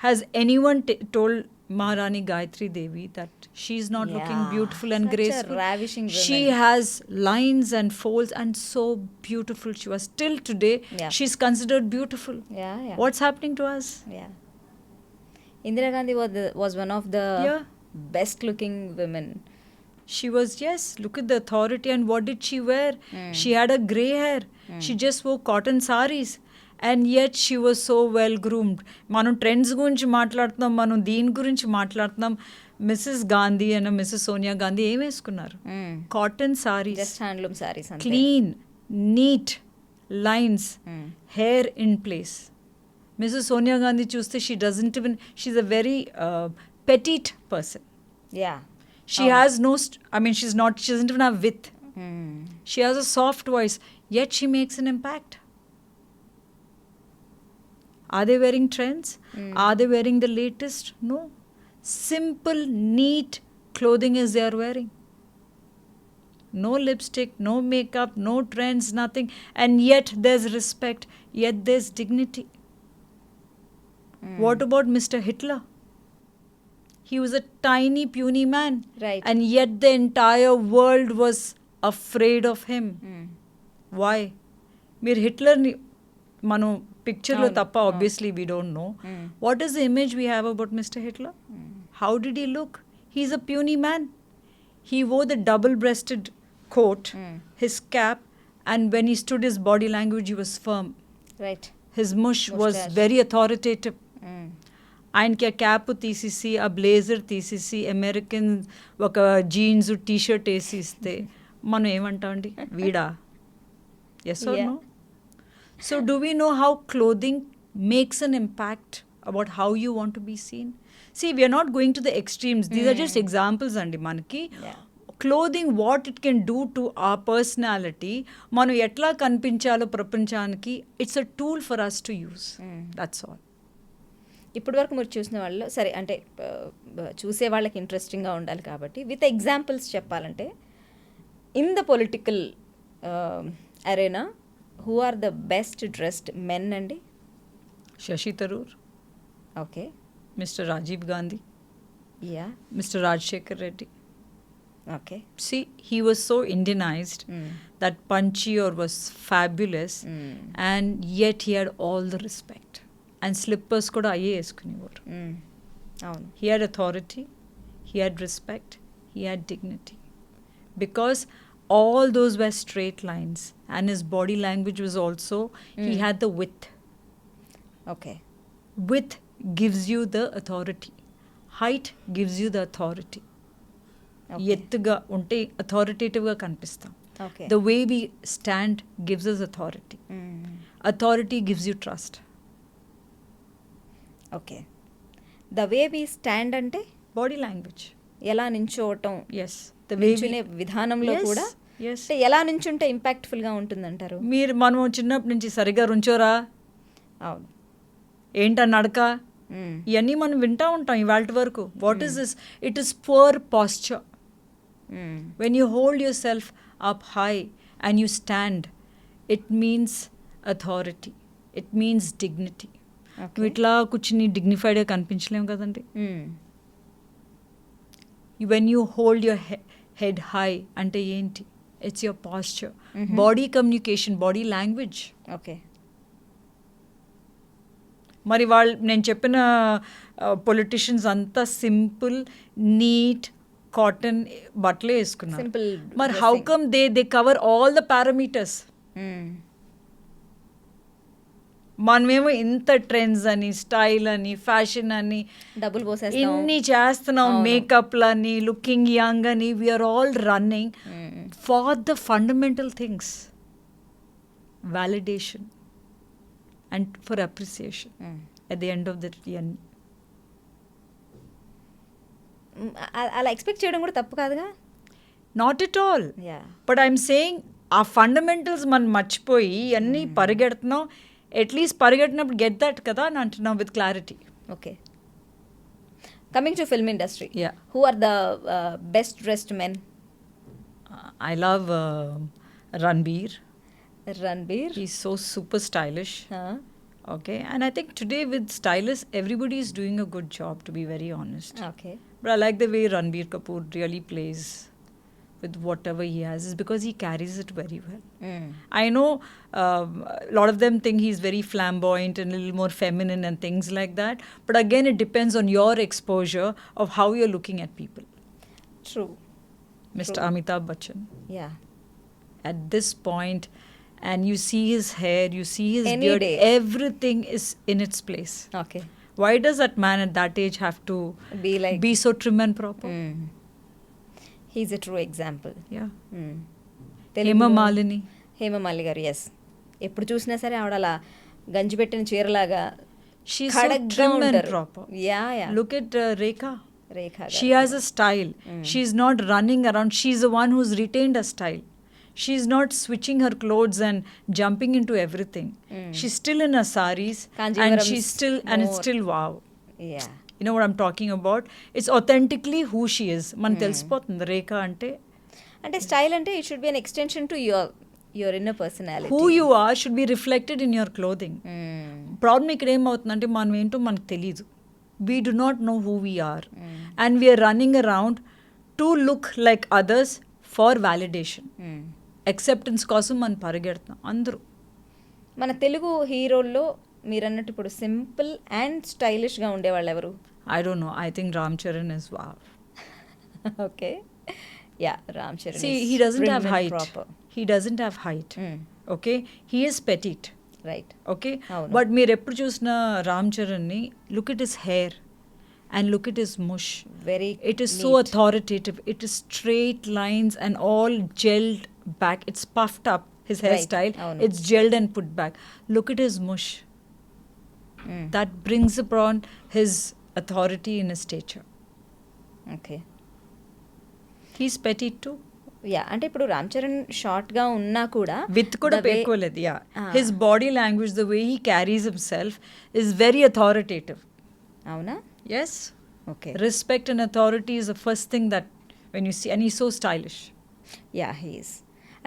S1: Has anyone told Maharani Gayatri Devi that she's not looking beautiful and
S2: such
S1: graceful?
S2: a ravishing woman.
S1: She has lines and folds and so beautiful she was. Till today, she's considered beautiful.
S2: Yeah.
S1: What's happening to us?
S2: Yeah. Indira Gandhi was one of the best looking women.
S1: She was, yes, look at the authority. And what did she wear? She had a grey hair. She just wore cotton saris. And yet she was so well groomed. మనం trends గురించి మాట్లాడుతున్నాం, మనం దీని గురించి మాట్లాడుతున్నాం. Mrs Gandhi and Mrs Sonia Gandhi ఏం వేసుకున్నారు? Cotton saris,
S2: just handloom saris,
S1: clean, neat lines, hair in place. Mrs Sonia Gandhi చూస్తే she doesn't even, she's a very petite person.
S2: Yeah.
S1: She has no, she doesn't even have width. She has a soft voice, yet she makes an impact. Are they wearing trends? Are they wearing the latest? No. Simple, neat clothing is they are wearing. No lipstick, no makeup, no trends, nothing. And yet there's respect, yet there's dignity. What about Mr. Hitler? He was a tiny, puny man.
S2: Right.
S1: And yet the entire world was afraid of him. Why? మీరు హిట్లర్ని మనం పిక్చర్లో తప్ప obviously we don't know. What is the image we have about mister Hitler? How did he look? He's a puny man. He wore the double-breasted coat, his cap, and when he stood, his body language, he was firm.
S2: Right.
S1: His was very authoritative. ఆయనకి ఆ cap తీసేసి, ఆ blazer తీసేసి, American ఒక jeans T shirt వేసి ఇస్తే మనం ఏమంటామండి? వీడా? Yes or no? So do we know how clothing makes an impact about how you want to be seen? See, we are not going to the extremes. These are just examples andi manaki. Clothing, what it can do to our personality, manu etla kanpinchalo prapanchaniki, it's a tool for us to use. That's all.
S2: ఇప్పటి వరకు మీరు చూసిన వాళ్ళు సరే, అంటే చూసే వాళ్ళకి ఇంట్రెస్టింగ్గా ఉండాలి కాబట్టి విత్ ఎగ్జాంపుల్స్ చెప్పాలంటే, in the political arena who are the best dressed men అండి?
S1: Shashi Tharoor.
S2: Okay.
S1: Mr. Rajiv Gandhi.
S2: Yeah.
S1: Mr. Rajshekhar Reddy.
S2: Okay.
S1: See, he was so Indianized that punchy or was fabulous, and yet he had all the respect. And slippers kuda aye eskunevaru. He had authority, he had respect, he had dignity. Because all those were straight lines, and his body language was also, he had the width.
S2: Okay.
S1: Width gives you the authority. Height gives you the authority. ఎత్తుగా ఉంటే అథారిటేటివ్గా కనిపిస్తాం. The way we stand gives us authority. Authority gives you trust.
S2: Okay. The way we stand అంటే
S1: body language,
S2: ఎలా నించోవటం,
S1: నించునే
S2: విధానంలో కూడా ఎలా నించుంటే ఇంపాక్ట్ఫుల్గా ఉంటుందంటారు?
S1: మనం చిన్నప్పటి నుంచి సరిగా రుంచోరా,
S2: అవును,
S1: ఏంట నడక, ఇవన్నీ మనం వింటూ ఉంటాం ఇవాళ వరకు. What is this? It is poor posture. When you hold yourself up high and you stand, it means authority, it means dignity. నువ్వు ఇట్లా కూర్చుని డిగ్నిఫైడ్గా కనిపించలేము కదండి. When you hold your head high అంటే ఏంటి? It's your posture, body communication, body language.
S2: Okay.
S1: మరి నేను చెప్పిన పొలిటీషియన్స్ అంతా సింపుల్, నీట్, కాటన్ బట్టలే వేసుకున్నారు. మరి how come they cover all the parameters? మనమేమో ఇంత ట్రెండ్స్ అని, స్టైల్ అని, ఫ్యాషన్ అని
S2: డబ్బులు పోసేస్తాం,
S1: ఇన్ని చేస్తున్నాం, మేకప్లని, లుకింగ్ యంగ్ అని. We are all running for the fundamental things, validation and for appreciation at the end of the year.
S2: అలా ఎక్స్పెక్ట్ చేయడం కూడా తప్పు కాదుగా?
S1: Not at all. But I'm saying ఆ ఫండమెంటల్స్ మనం మర్చిపోయి అన్నీ పరిగెడుతున్నాం. అట్లీస్ట్ పరిగెట్టినప్పుడు గెట్ దట్ కదా అని అంటున్నాం with clarity.
S2: Okay. Coming to film industry, who are the best dressed men?
S1: I love Ranbir. He's so super stylish. Okay, and I think today with stylists, everybody is doing a good job, to be very honest.
S2: Okay.
S1: But I like the way Ranbir Kapoor really plays with whatever he has, is because he carries it very well. I know a lot of them think he's very flamboyant and a little more feminine and things like that. But again, it depends on your exposure of how you're looking at people.
S2: True.
S1: Mr. Amitabh Bachchan.
S2: Yeah.
S1: At this point, and you see his hair, you see his
S2: Any
S1: beard,
S2: day.
S1: everything is in its place.
S2: Okay
S1: Why does that man at that age have to
S2: be like
S1: be so trim and proper?
S2: He's a true example.
S1: Yeah.
S2: తెలుగులో
S1: Hema Malini.
S2: Hemamali గారు, yes. ఎప్పుడు చూసినా సరే ఆవిడ అలా గంజి పెట్టిన చీరలాగా
S1: She's so
S2: ఖడగ్గా
S1: trim and
S2: ఉంటారు.
S1: proper.
S2: Yeah yeah
S1: Look at Rekha.
S2: Rekha
S1: She has a style. She's not running around. She's the one who's retained a style. She's not switching her clothes and jumping into everything. She's still in her saris, and
S2: Kanjivaram
S1: she's
S2: is
S1: still, and it's
S2: more-
S1: still wow.
S2: Yeah
S1: You know what I'm talking about? It's authentically who she is. Man తెలిసిపోతుంది రేఖ అంటే
S2: అంటే style అంటే it should be an extension to your inner personality.
S1: who you are should be reflected in your clothing. Problem ఇక్కడ ఏమవుతుందంటే మనం ఏంటో మనకు తెలియదు. We do not know who we are. And we are running around to look like others for validation. Acceptance కోసం మనం పరిగెడుతున్నాం అందరూ.
S2: మన తెలుగు హీరోల్లో మీరు అన్నట్టు ఇప్పుడు సింపుల్ అండ్ స్టైలిష్గా ఉండేవాళ్ళు ఎవరు?
S1: I don't know. I think Ram Charan is wow.
S2: Okay yeah Ram Charan.
S1: See, he doesn't have height. He doesn't have height. Okay? He is petite.
S2: Right.
S1: Okay?
S2: అవును.
S1: But మీరు ఎప్పుడు చూసిన రామ్ చరణ్ని, look at his hair and look at his mush.
S2: Very
S1: It is so authoritative. It is straight lines and all gelled back. It's puffed up, his
S2: Right.
S1: hairstyle.
S2: అవును.
S1: It's gelled and put back. Look at his mush. That brings upon his authority in his stature.
S2: Okay
S1: He's petite too.
S2: Yeah అంటే ఇప్పుడు రామ్ చరణ్ షార్ట్గా ఉన్నా కూడా
S1: With కూడా
S2: the way-
S1: పెట్టుకోలేదు, yeah.
S2: Ah.
S1: His body language, the way he carries himself is very authoritative.
S2: అవునా?
S1: Yes.
S2: Okay
S1: Respect and authority is the first thing that when you see, and he's so stylish.
S2: Yeah he's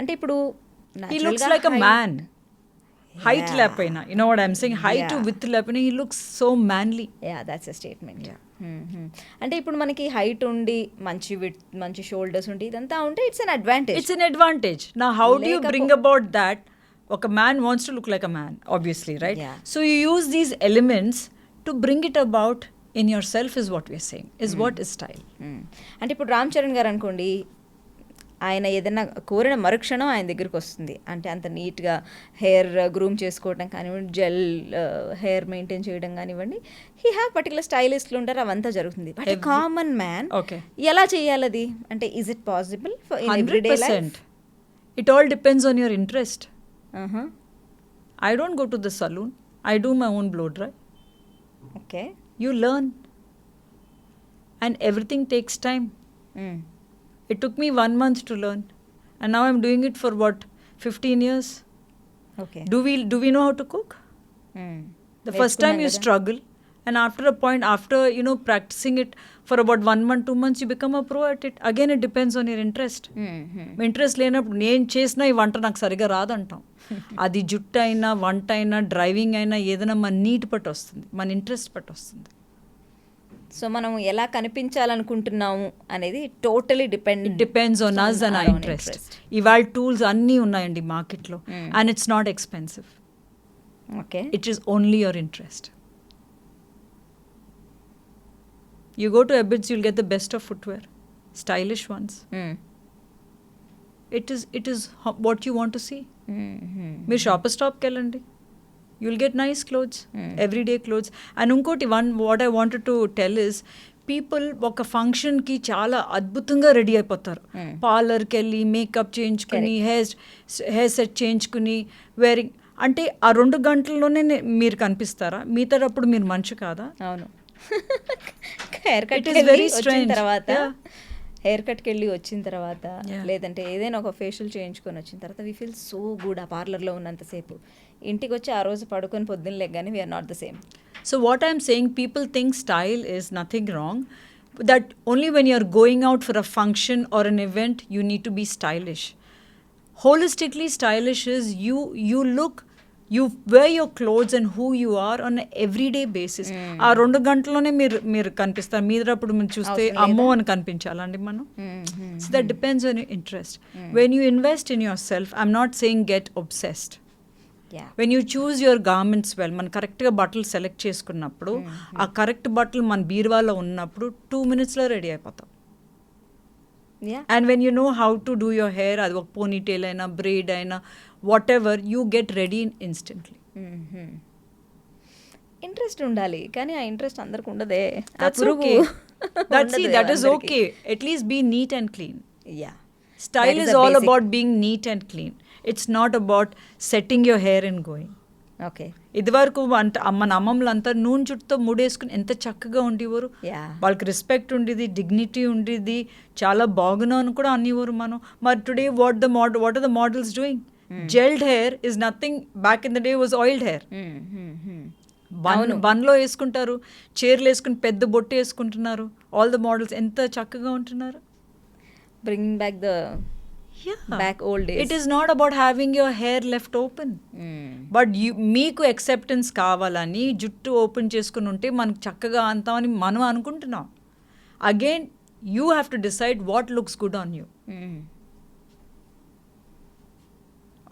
S2: అంటే ఇప్పుడు
S1: He looks
S2: naturalగా
S1: like a
S2: height-
S1: man. Height
S2: Yeah.
S1: లేపైనా, you know what I'm saying? Height to
S2: Yeah.
S1: width లేపైనా, he looks so manly.
S2: Yeah that's a statement.
S1: Yeah.
S2: అంటే ఇప్పుడు మనకి height ఉండి మంచి మంచి shoulders ఉండి ఇదంతా ఉంటే it's an advantage.
S1: It's an advantage. Now, how do you bring
S2: లేకపో-
S1: about that? Okay, a man wants to look like a man, obviously, right?
S2: Yeah.
S1: So you use these elements to bring it about in yourself is what we're saying, is what is style.
S2: అంటే ఇప్పుడు రామ్ చరణ్ గారు అనుకోండి, ఆయన ఏదైనా కోరిన మరుక్షణం ఆయన దగ్గరికి వస్తుంది. అంటే అంత నీట్గా హెయిర్ గ్రూమ్ చేసుకోవడం కానివ్వండి, జెల్ హెయిర్ మెయింటైన్ చేయడం కానివ్వండి, హీ హ్యావ్ పర్టికులర్ స్టైలిస్ట్లు ఉంటారు, అవంతా జరుగుతుంది. But common man
S1: Okay.
S2: ఎలా చేయాలి అది? అంటే is it possible in everyday life?
S1: 100%. It all depends on your interest. I don't go to the saloon. I do my own blow dry.
S2: Okay.
S1: You learn. And everything takes time. It took me 1 month to learn. And now I'm doing it for what? 15 years?
S2: Okay.
S1: Do we know how to cook? The first time you struggle, and after a point, after practicing it for about 1 month, 2 months, you become a pro at it. Again, it depends on your interest. Interest లేనప్పుడు నేను చేసిన ఈ వంట నాకు సరిగా రాదంటాం. అది జుట్టు అయినా, వంట అయినా, డ్రైవింగ్ అయినా, ఏదైనా మన నీటి పట్టు వస్తుంది, మన ఇంట్రెస్ట్ పట్టు వస్తుంది.
S2: సో మనం ఎలా కనిపించాలనుకుంటున్నాము అనేది totally
S1: It depends on us and our interest. ఇవాళ టూల్స్ అన్నీ ఉన్నాయండి మార్కెట్లో, and it's not expensive.
S2: Okay.
S1: It is only your interest. You go to Ebbets, you'll get the best of footwear, stylish ones. It is what you want to see. మీరు shopper స్టాప్కి వెళ్ళండి, you'll get nice clothes, everyday clothes. And inkoti what I wanted to tell is, people ఒక ఫంక్షన్కి చాలా అద్భుతంగా ready అయిపోతారు. పార్లర్కి వెళ్ళి makeup చేయించుకుని, హెయిర్ సెట్ చేయించుకుని, వేరింగ్ అంటే ఆ 2 గంటల్లోనే మీరు కనిపిస్తారా? మిగతాటప్పుడు మీరు మనిషి కాదా?
S2: అవును. Hair
S1: It
S2: cut
S1: is very strange.
S2: తర్వాత
S1: Yeah.
S2: హెయిర్ కట్కి వెళ్ళి వచ్చిన తర్వాత,
S1: Yeah.
S2: లేదంటే ఏదైనా ఒక ఫేషియల్ చేయించుకొని వచ్చిన తర్వాత వీ ఫీల్ సో గుడ్ ఆ పార్లర్లో ఉన్నంతసేపు. ఇంటికి వచ్చి ఆ రోజు పడుకొని పొద్దున్న లేగానే we're not the same.
S1: So what I'm saying, people think style is nothing wrong, that only when you're going out for a function or an event, you need to be stylish. Holistically, stylish is you wear your clothes and who you are on an everyday basis. ఆ 2 గంటల్లోనే మీరు కనిపిస్తారు. మీరప్పుడు మీరు చూస్తే అమ్మో అని కనిపించాలండి మనం. So that depends on your interest. When you invest in yourself, I'm not saying get obsessed.
S2: Yeah.
S1: When you choose your garments well, మనం కరెక్ట్గా బట్టలు సెలెక్ట్ చేసుకున్నప్పుడు, ఆ కరెక్ట్ బట్టలు మన బీరువాలో ఉన్నప్పుడు 2 minutesలో రెడీ అయిపోతాం.
S2: Yeah.
S1: And when you know how to do your hair, అది ఒక ponytail అయినా braid అయినా whatever, you get ready instantly.
S2: Interest ఉండాలి, కానీ ఆ ఇంట్రెస్ట్ అందరికి ఉండదే. ఆ
S1: That's
S2: పురుగు
S1: okay. That's
S2: ఉండదు
S1: that is
S2: అందరికి.
S1: okay. At least be neat and clean.
S2: Yeah.
S1: Style
S2: That is
S1: is
S2: the
S1: all
S2: basic.
S1: about being neat and clean. It's not about setting your hair and going.
S2: Okay.
S1: ఇదివరకు మన అమ్మమ్మలు అంతా నూనె చుట్టుతో ముడేసుకుని ఎంత చక్కగా ఉండేవారు.
S2: Yeah.
S1: వాళ్ళకి రెస్పెక్ట్ ఉండేది, డిగ్నిటీ ఉండేది, చాలా బాగున్నావు అని కూడా అనేవారు మనం. మరి today what are the models doing? Gelled hair is nothing. Back in the day was oiled hair. బన్లో వేసుకుంటారు, చీరలు వేసుకుని పెద్ద బొట్టు వేసుకుంటున్నారు. ఆల్ ద మోడల్స్ ఎంత చక్కగా ఉంటున్నారు.
S2: Bringing back the back old days.
S1: It is not about having your hair left open, but మీకు యాక్సెప్టెన్స్ కావాలని జుట్టు ఓపెన్ చేసుకుని ఉంటే మనకు చక్కగా అంతామని మనం అనుకుంటున్నాం. Again you have to decide what looks good on you.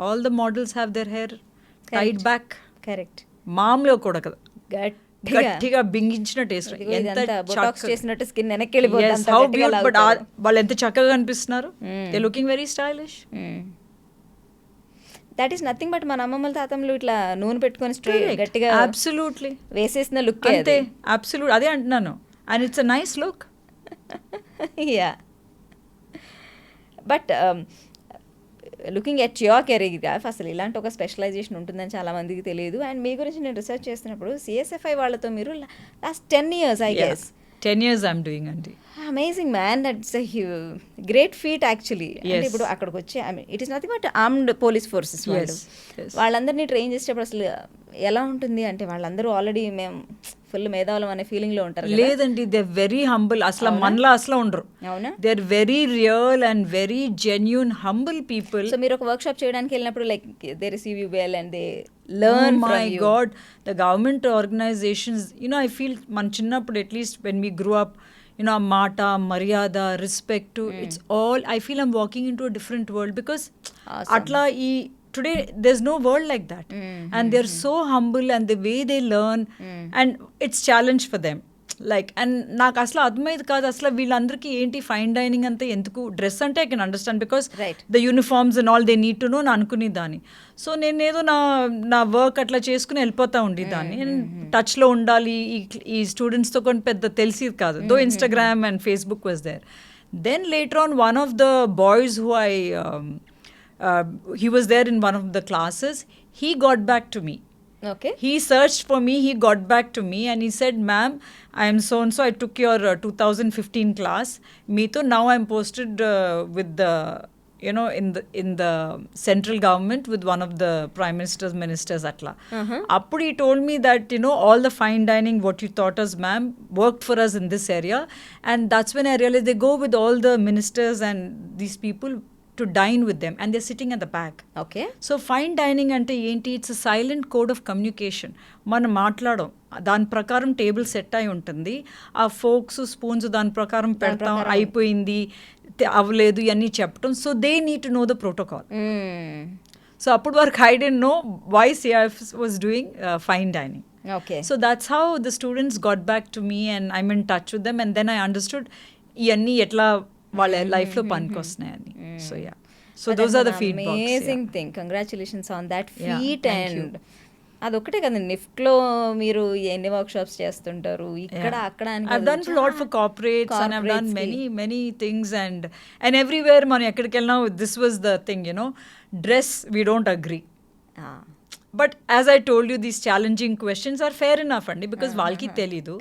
S1: All the models have their hair tight back.
S2: Correct.
S1: మామూలుగా కూడా కదా,
S2: గట్టిగా
S1: గట్టిగా బింగించినట్టు వేసుకున్నారు. ఎంత
S2: బొటాక్స్ చేసినట్టు స్కిన్ వెనక్కి
S1: Yes,
S2: వెళ్ళిపోతుంది.
S1: how beautiful, but వాళ్ళు ఎంత చక్కగా కనిపిస్తున్నారు. They looking very stylish.
S2: That is nothing but మన అమ్మమ్మల తాతమ్మలు ఇట్లా నూనె పెట్టుకొని స్ట్రైట్ గట్టిగా
S1: అబ్సల్యూట్లీ
S2: వేసేసిన లుక్
S1: అంతే. అబ్సల్యూట్ అదే అంటున్నాను. And it's a nice look.
S2: Yeah. But looking at your career, అసలు ఇలాంటి ఒక స్పెషలైజేషన్ ఉంటుందని చాలా మందికి తెలియదు. అండ్ మీ గురించి నేను రీసెర్చ్ చేస్తున్నప్పుడు సిఎస్ఎఫ్ఐ వాళ్ళతో మీరు last 10 years I guess.
S1: 10 years I'm doing, auntie.
S2: Amazing man, that's a great feet actually. అంటే ఇప్పుడు అక్కడికి వచ్చి it is nothing but armed police forces వాళ్ళు. వాళ్ళందరినీ ట్రైన్ చేసేటప్పుడు అసలు ఎలా ఉంటుంది అంటే వాళ్ళందరూ ఆల్రెడీ మేము ఫుల్ మేధావులం అనే ఫీలింగ్ లో ఉంటారు.
S1: లేదండి, దే వెరీ హంబుల్. అసలు మనలా అసలు ఉండరు.
S2: అవునా?
S1: They are very real and very genuine humble people.
S2: So మీరు ఒక వర్క్ షాప్ చేయడానికి వెళ్ళినప్పుడు like they receive you well and they learn
S1: oh my
S2: from you.
S1: god, the government organizations, I feel man chinnappudu, at least when we grew up, mata, maryada, respect, it's all, I feel I'm walking into a different world because
S2: Awesome.
S1: atla today there's no world like that. And they're so humble and the way they learn, and it's challenge for them. Like and నాకు అసలు అర్థమైంది కాదు అసలు వీళ్ళందరికీ ఏంటి fine dining అంతా ఎందుకు. Dress అంటే I can understand because the uniforms and all they need to no అని అనుకునేదాన్ని. సో నేను ఏదో నా వర్క్ అట్లా చేసుకుని వెళ్ళిపోతా ఉండేదాన్ని. టచ్లో ఉండాలి ఈ స్టూడెంట్స్తో కొన్ని పెద్ద తెలిసేది కాదు. Though Instagram and Facebook was there. Then later on one of the boys who he was there in one of the classes. He got back to me.
S2: Okay.
S1: He searched for me, he got back to me and he said, ma'am, I am so and so, I took your 2015 class. Meeto now I'm posted with the, in the central government with one of the prime minister's ministers atla. Appudu he told me that, all the fine dining what you taught us, ma'am, worked for us in this area. And that's when I realized they go with all the ministers and these people to dine with them and they're sitting at the back.
S2: Okay.
S1: So fine dining ante enti, it's a silent code of communication. మనం మాట్లాడడం దాని ప్రకారం table set అయి ఉంటుంది. ఆ folks spoons దాని ప్రకారం పెడతాం, అయిపోయింది అవ్వలేదు ఇవన్నీ చెప్పడం. So they need to know the protocol. So అప్పుడు వరకు I didn't know why CIF was doing fine dining.
S2: Okay.
S1: So that's how the students got back to me and I'm in touch with them and then I understood ఇవన్నీ ఎట్లా వాళ్ళ లైఫ్లో పనికొస్తున్నాయని. So yeah, so those are the feedbacks.
S2: Amazing thing, congratulations on that feat.
S1: thank you.
S2: And అదొక్కటే కదండి, నిఫ్ట్లో మీరు ఎన్ని work shops చేస్తుంటారు ఇక్కడ అక్కడ అని
S1: I've done a lot for corporates and I've done many things and everywhere మనం ఎక్కడికి వెళ్ళినా this was the thing, dress we don't agree. But as I told you, these challenging questions are fair enough andi because వాళ్ళకి తెలీదు.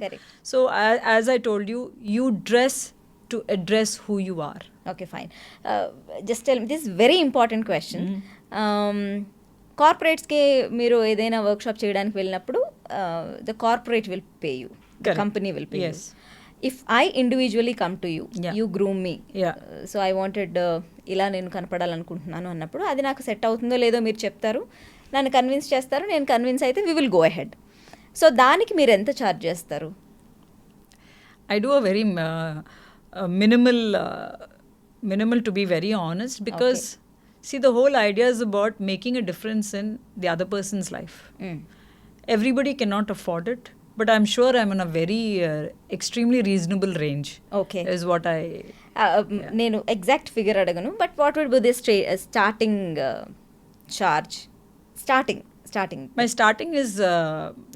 S1: So as I told you, you dress to address who you are.
S2: Okay, fine. Just tell me, this is very important question. కార్పొరేట్స్కి మీరు ఏదైనా workshop చేయడానికి వెళ్ళినప్పుడు the corporate will pay you, the company will pay you. If I individually come to you, you groom me, so I wanted ఇలా నేను కనపడాలనుకుంటున్నాను అన్నప్పుడు అది నాకు set అవుతుందో లేదో మీరు చెప్తారు, నన్ను కన్విన్స్ చేస్తారు, నేను కన్విన్స్ అయితే we will go ahead. So దానికి మీరు ఎంత ఛార్జ్ చేస్తారు?
S1: I do a very minimal to be very honest because see the whole idea is about making a difference in the other person's life. Everybody cannot afford it, but I'm sure I'm in a very extremely reasonable range.
S2: Okay.
S1: Is what I.
S2: నేను exact figure అడగను, but what would be the starting charge? Starting
S1: My starting is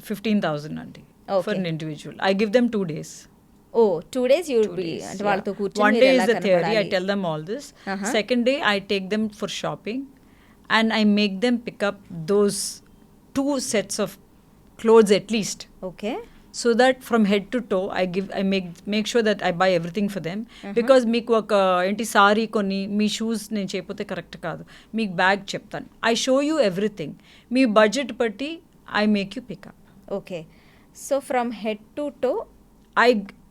S1: 15,000 aunty for
S2: Okay.
S1: an individual. I give them 2 days.
S2: Oh 2 days you
S1: 2
S2: be
S1: days,
S2: అంటే
S1: yeah.
S2: వాళ్ళతో కూర్చొని
S1: One
S2: మీరు
S1: day
S2: ఎలా
S1: is the theory. I
S2: కనపడాలి?
S1: tell them all this.
S2: Uh-huh.
S1: Second day, I take them for shopping, and I make them pick up those 2 sets of clothes at least,
S2: okay.
S1: so that from head to toe, I make sure that I buy everything for them. Because మీకు ఒక ఏంటి sorry కొని మీ shoes నేను చేయకపోతే correct కాదు, మీకు bag చెప్తాను. I show you everything. Me budget బట్టి I make you pick up.
S2: Okay. So from head to to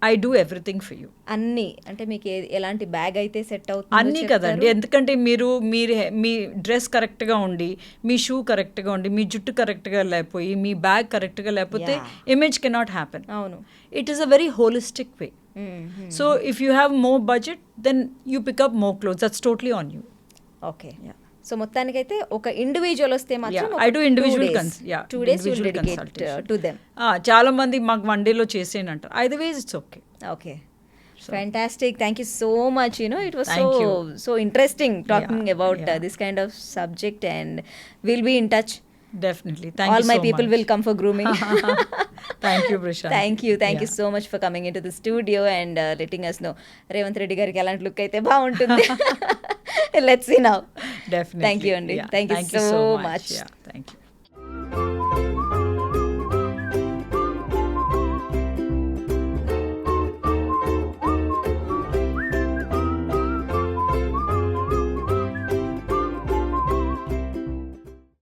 S1: I do everything for you.
S2: అన్ని అంటే మీకు ఎలాంటి బ్యాగ్ అయితే సెట్ అవుతుంది
S1: అన్నీ కదండి, ఎందుకంటే మీరు మీ డ్రెస్ కరెక్ట్గా ఉండి, మీ షూ కరెక్ట్గా ఉండి, మీ జుట్టు కరెక్ట్గా లేకపోయి, మీ బ్యాగ్ కరెక్ట్గా లేకపోతే
S2: Yeah.
S1: Image cannot happen.
S2: అవును.
S1: It is a very holistic way. So if you have more budget, then you pick up more clothes. That's totally on you.
S2: Okay. So మొత్తానికైతే ఒక ఇండివిజువల్ వస్తే మాత్రం
S1: Yeah, I do individual
S2: 2 days you
S1: individual
S2: dedicate
S1: consultation.
S2: to them.
S1: చాలా మంది మాకు 1 డేలో చేసేయంటారు. Either ways it's okay.
S2: Okay. Fantastic. Thank you so much. It was
S1: Thank you.
S2: so interesting talking
S1: Yeah,
S2: about
S1: yeah.
S2: this kind of subject, and we'll be in touch.
S1: Definitely. Thank
S2: All
S1: you
S2: my
S1: so
S2: people
S1: much.
S2: will come for grooming.
S1: Thank you, Prashanthi.
S2: Thank you so much for coming into the studio and letting us know Revanth Reddy gariki elanti look aithe baaguntundi. Let's see now.
S1: Definitely.
S2: Thank you, Andy.
S1: Yeah.
S2: Thank you so much.
S1: Yeah, thank you.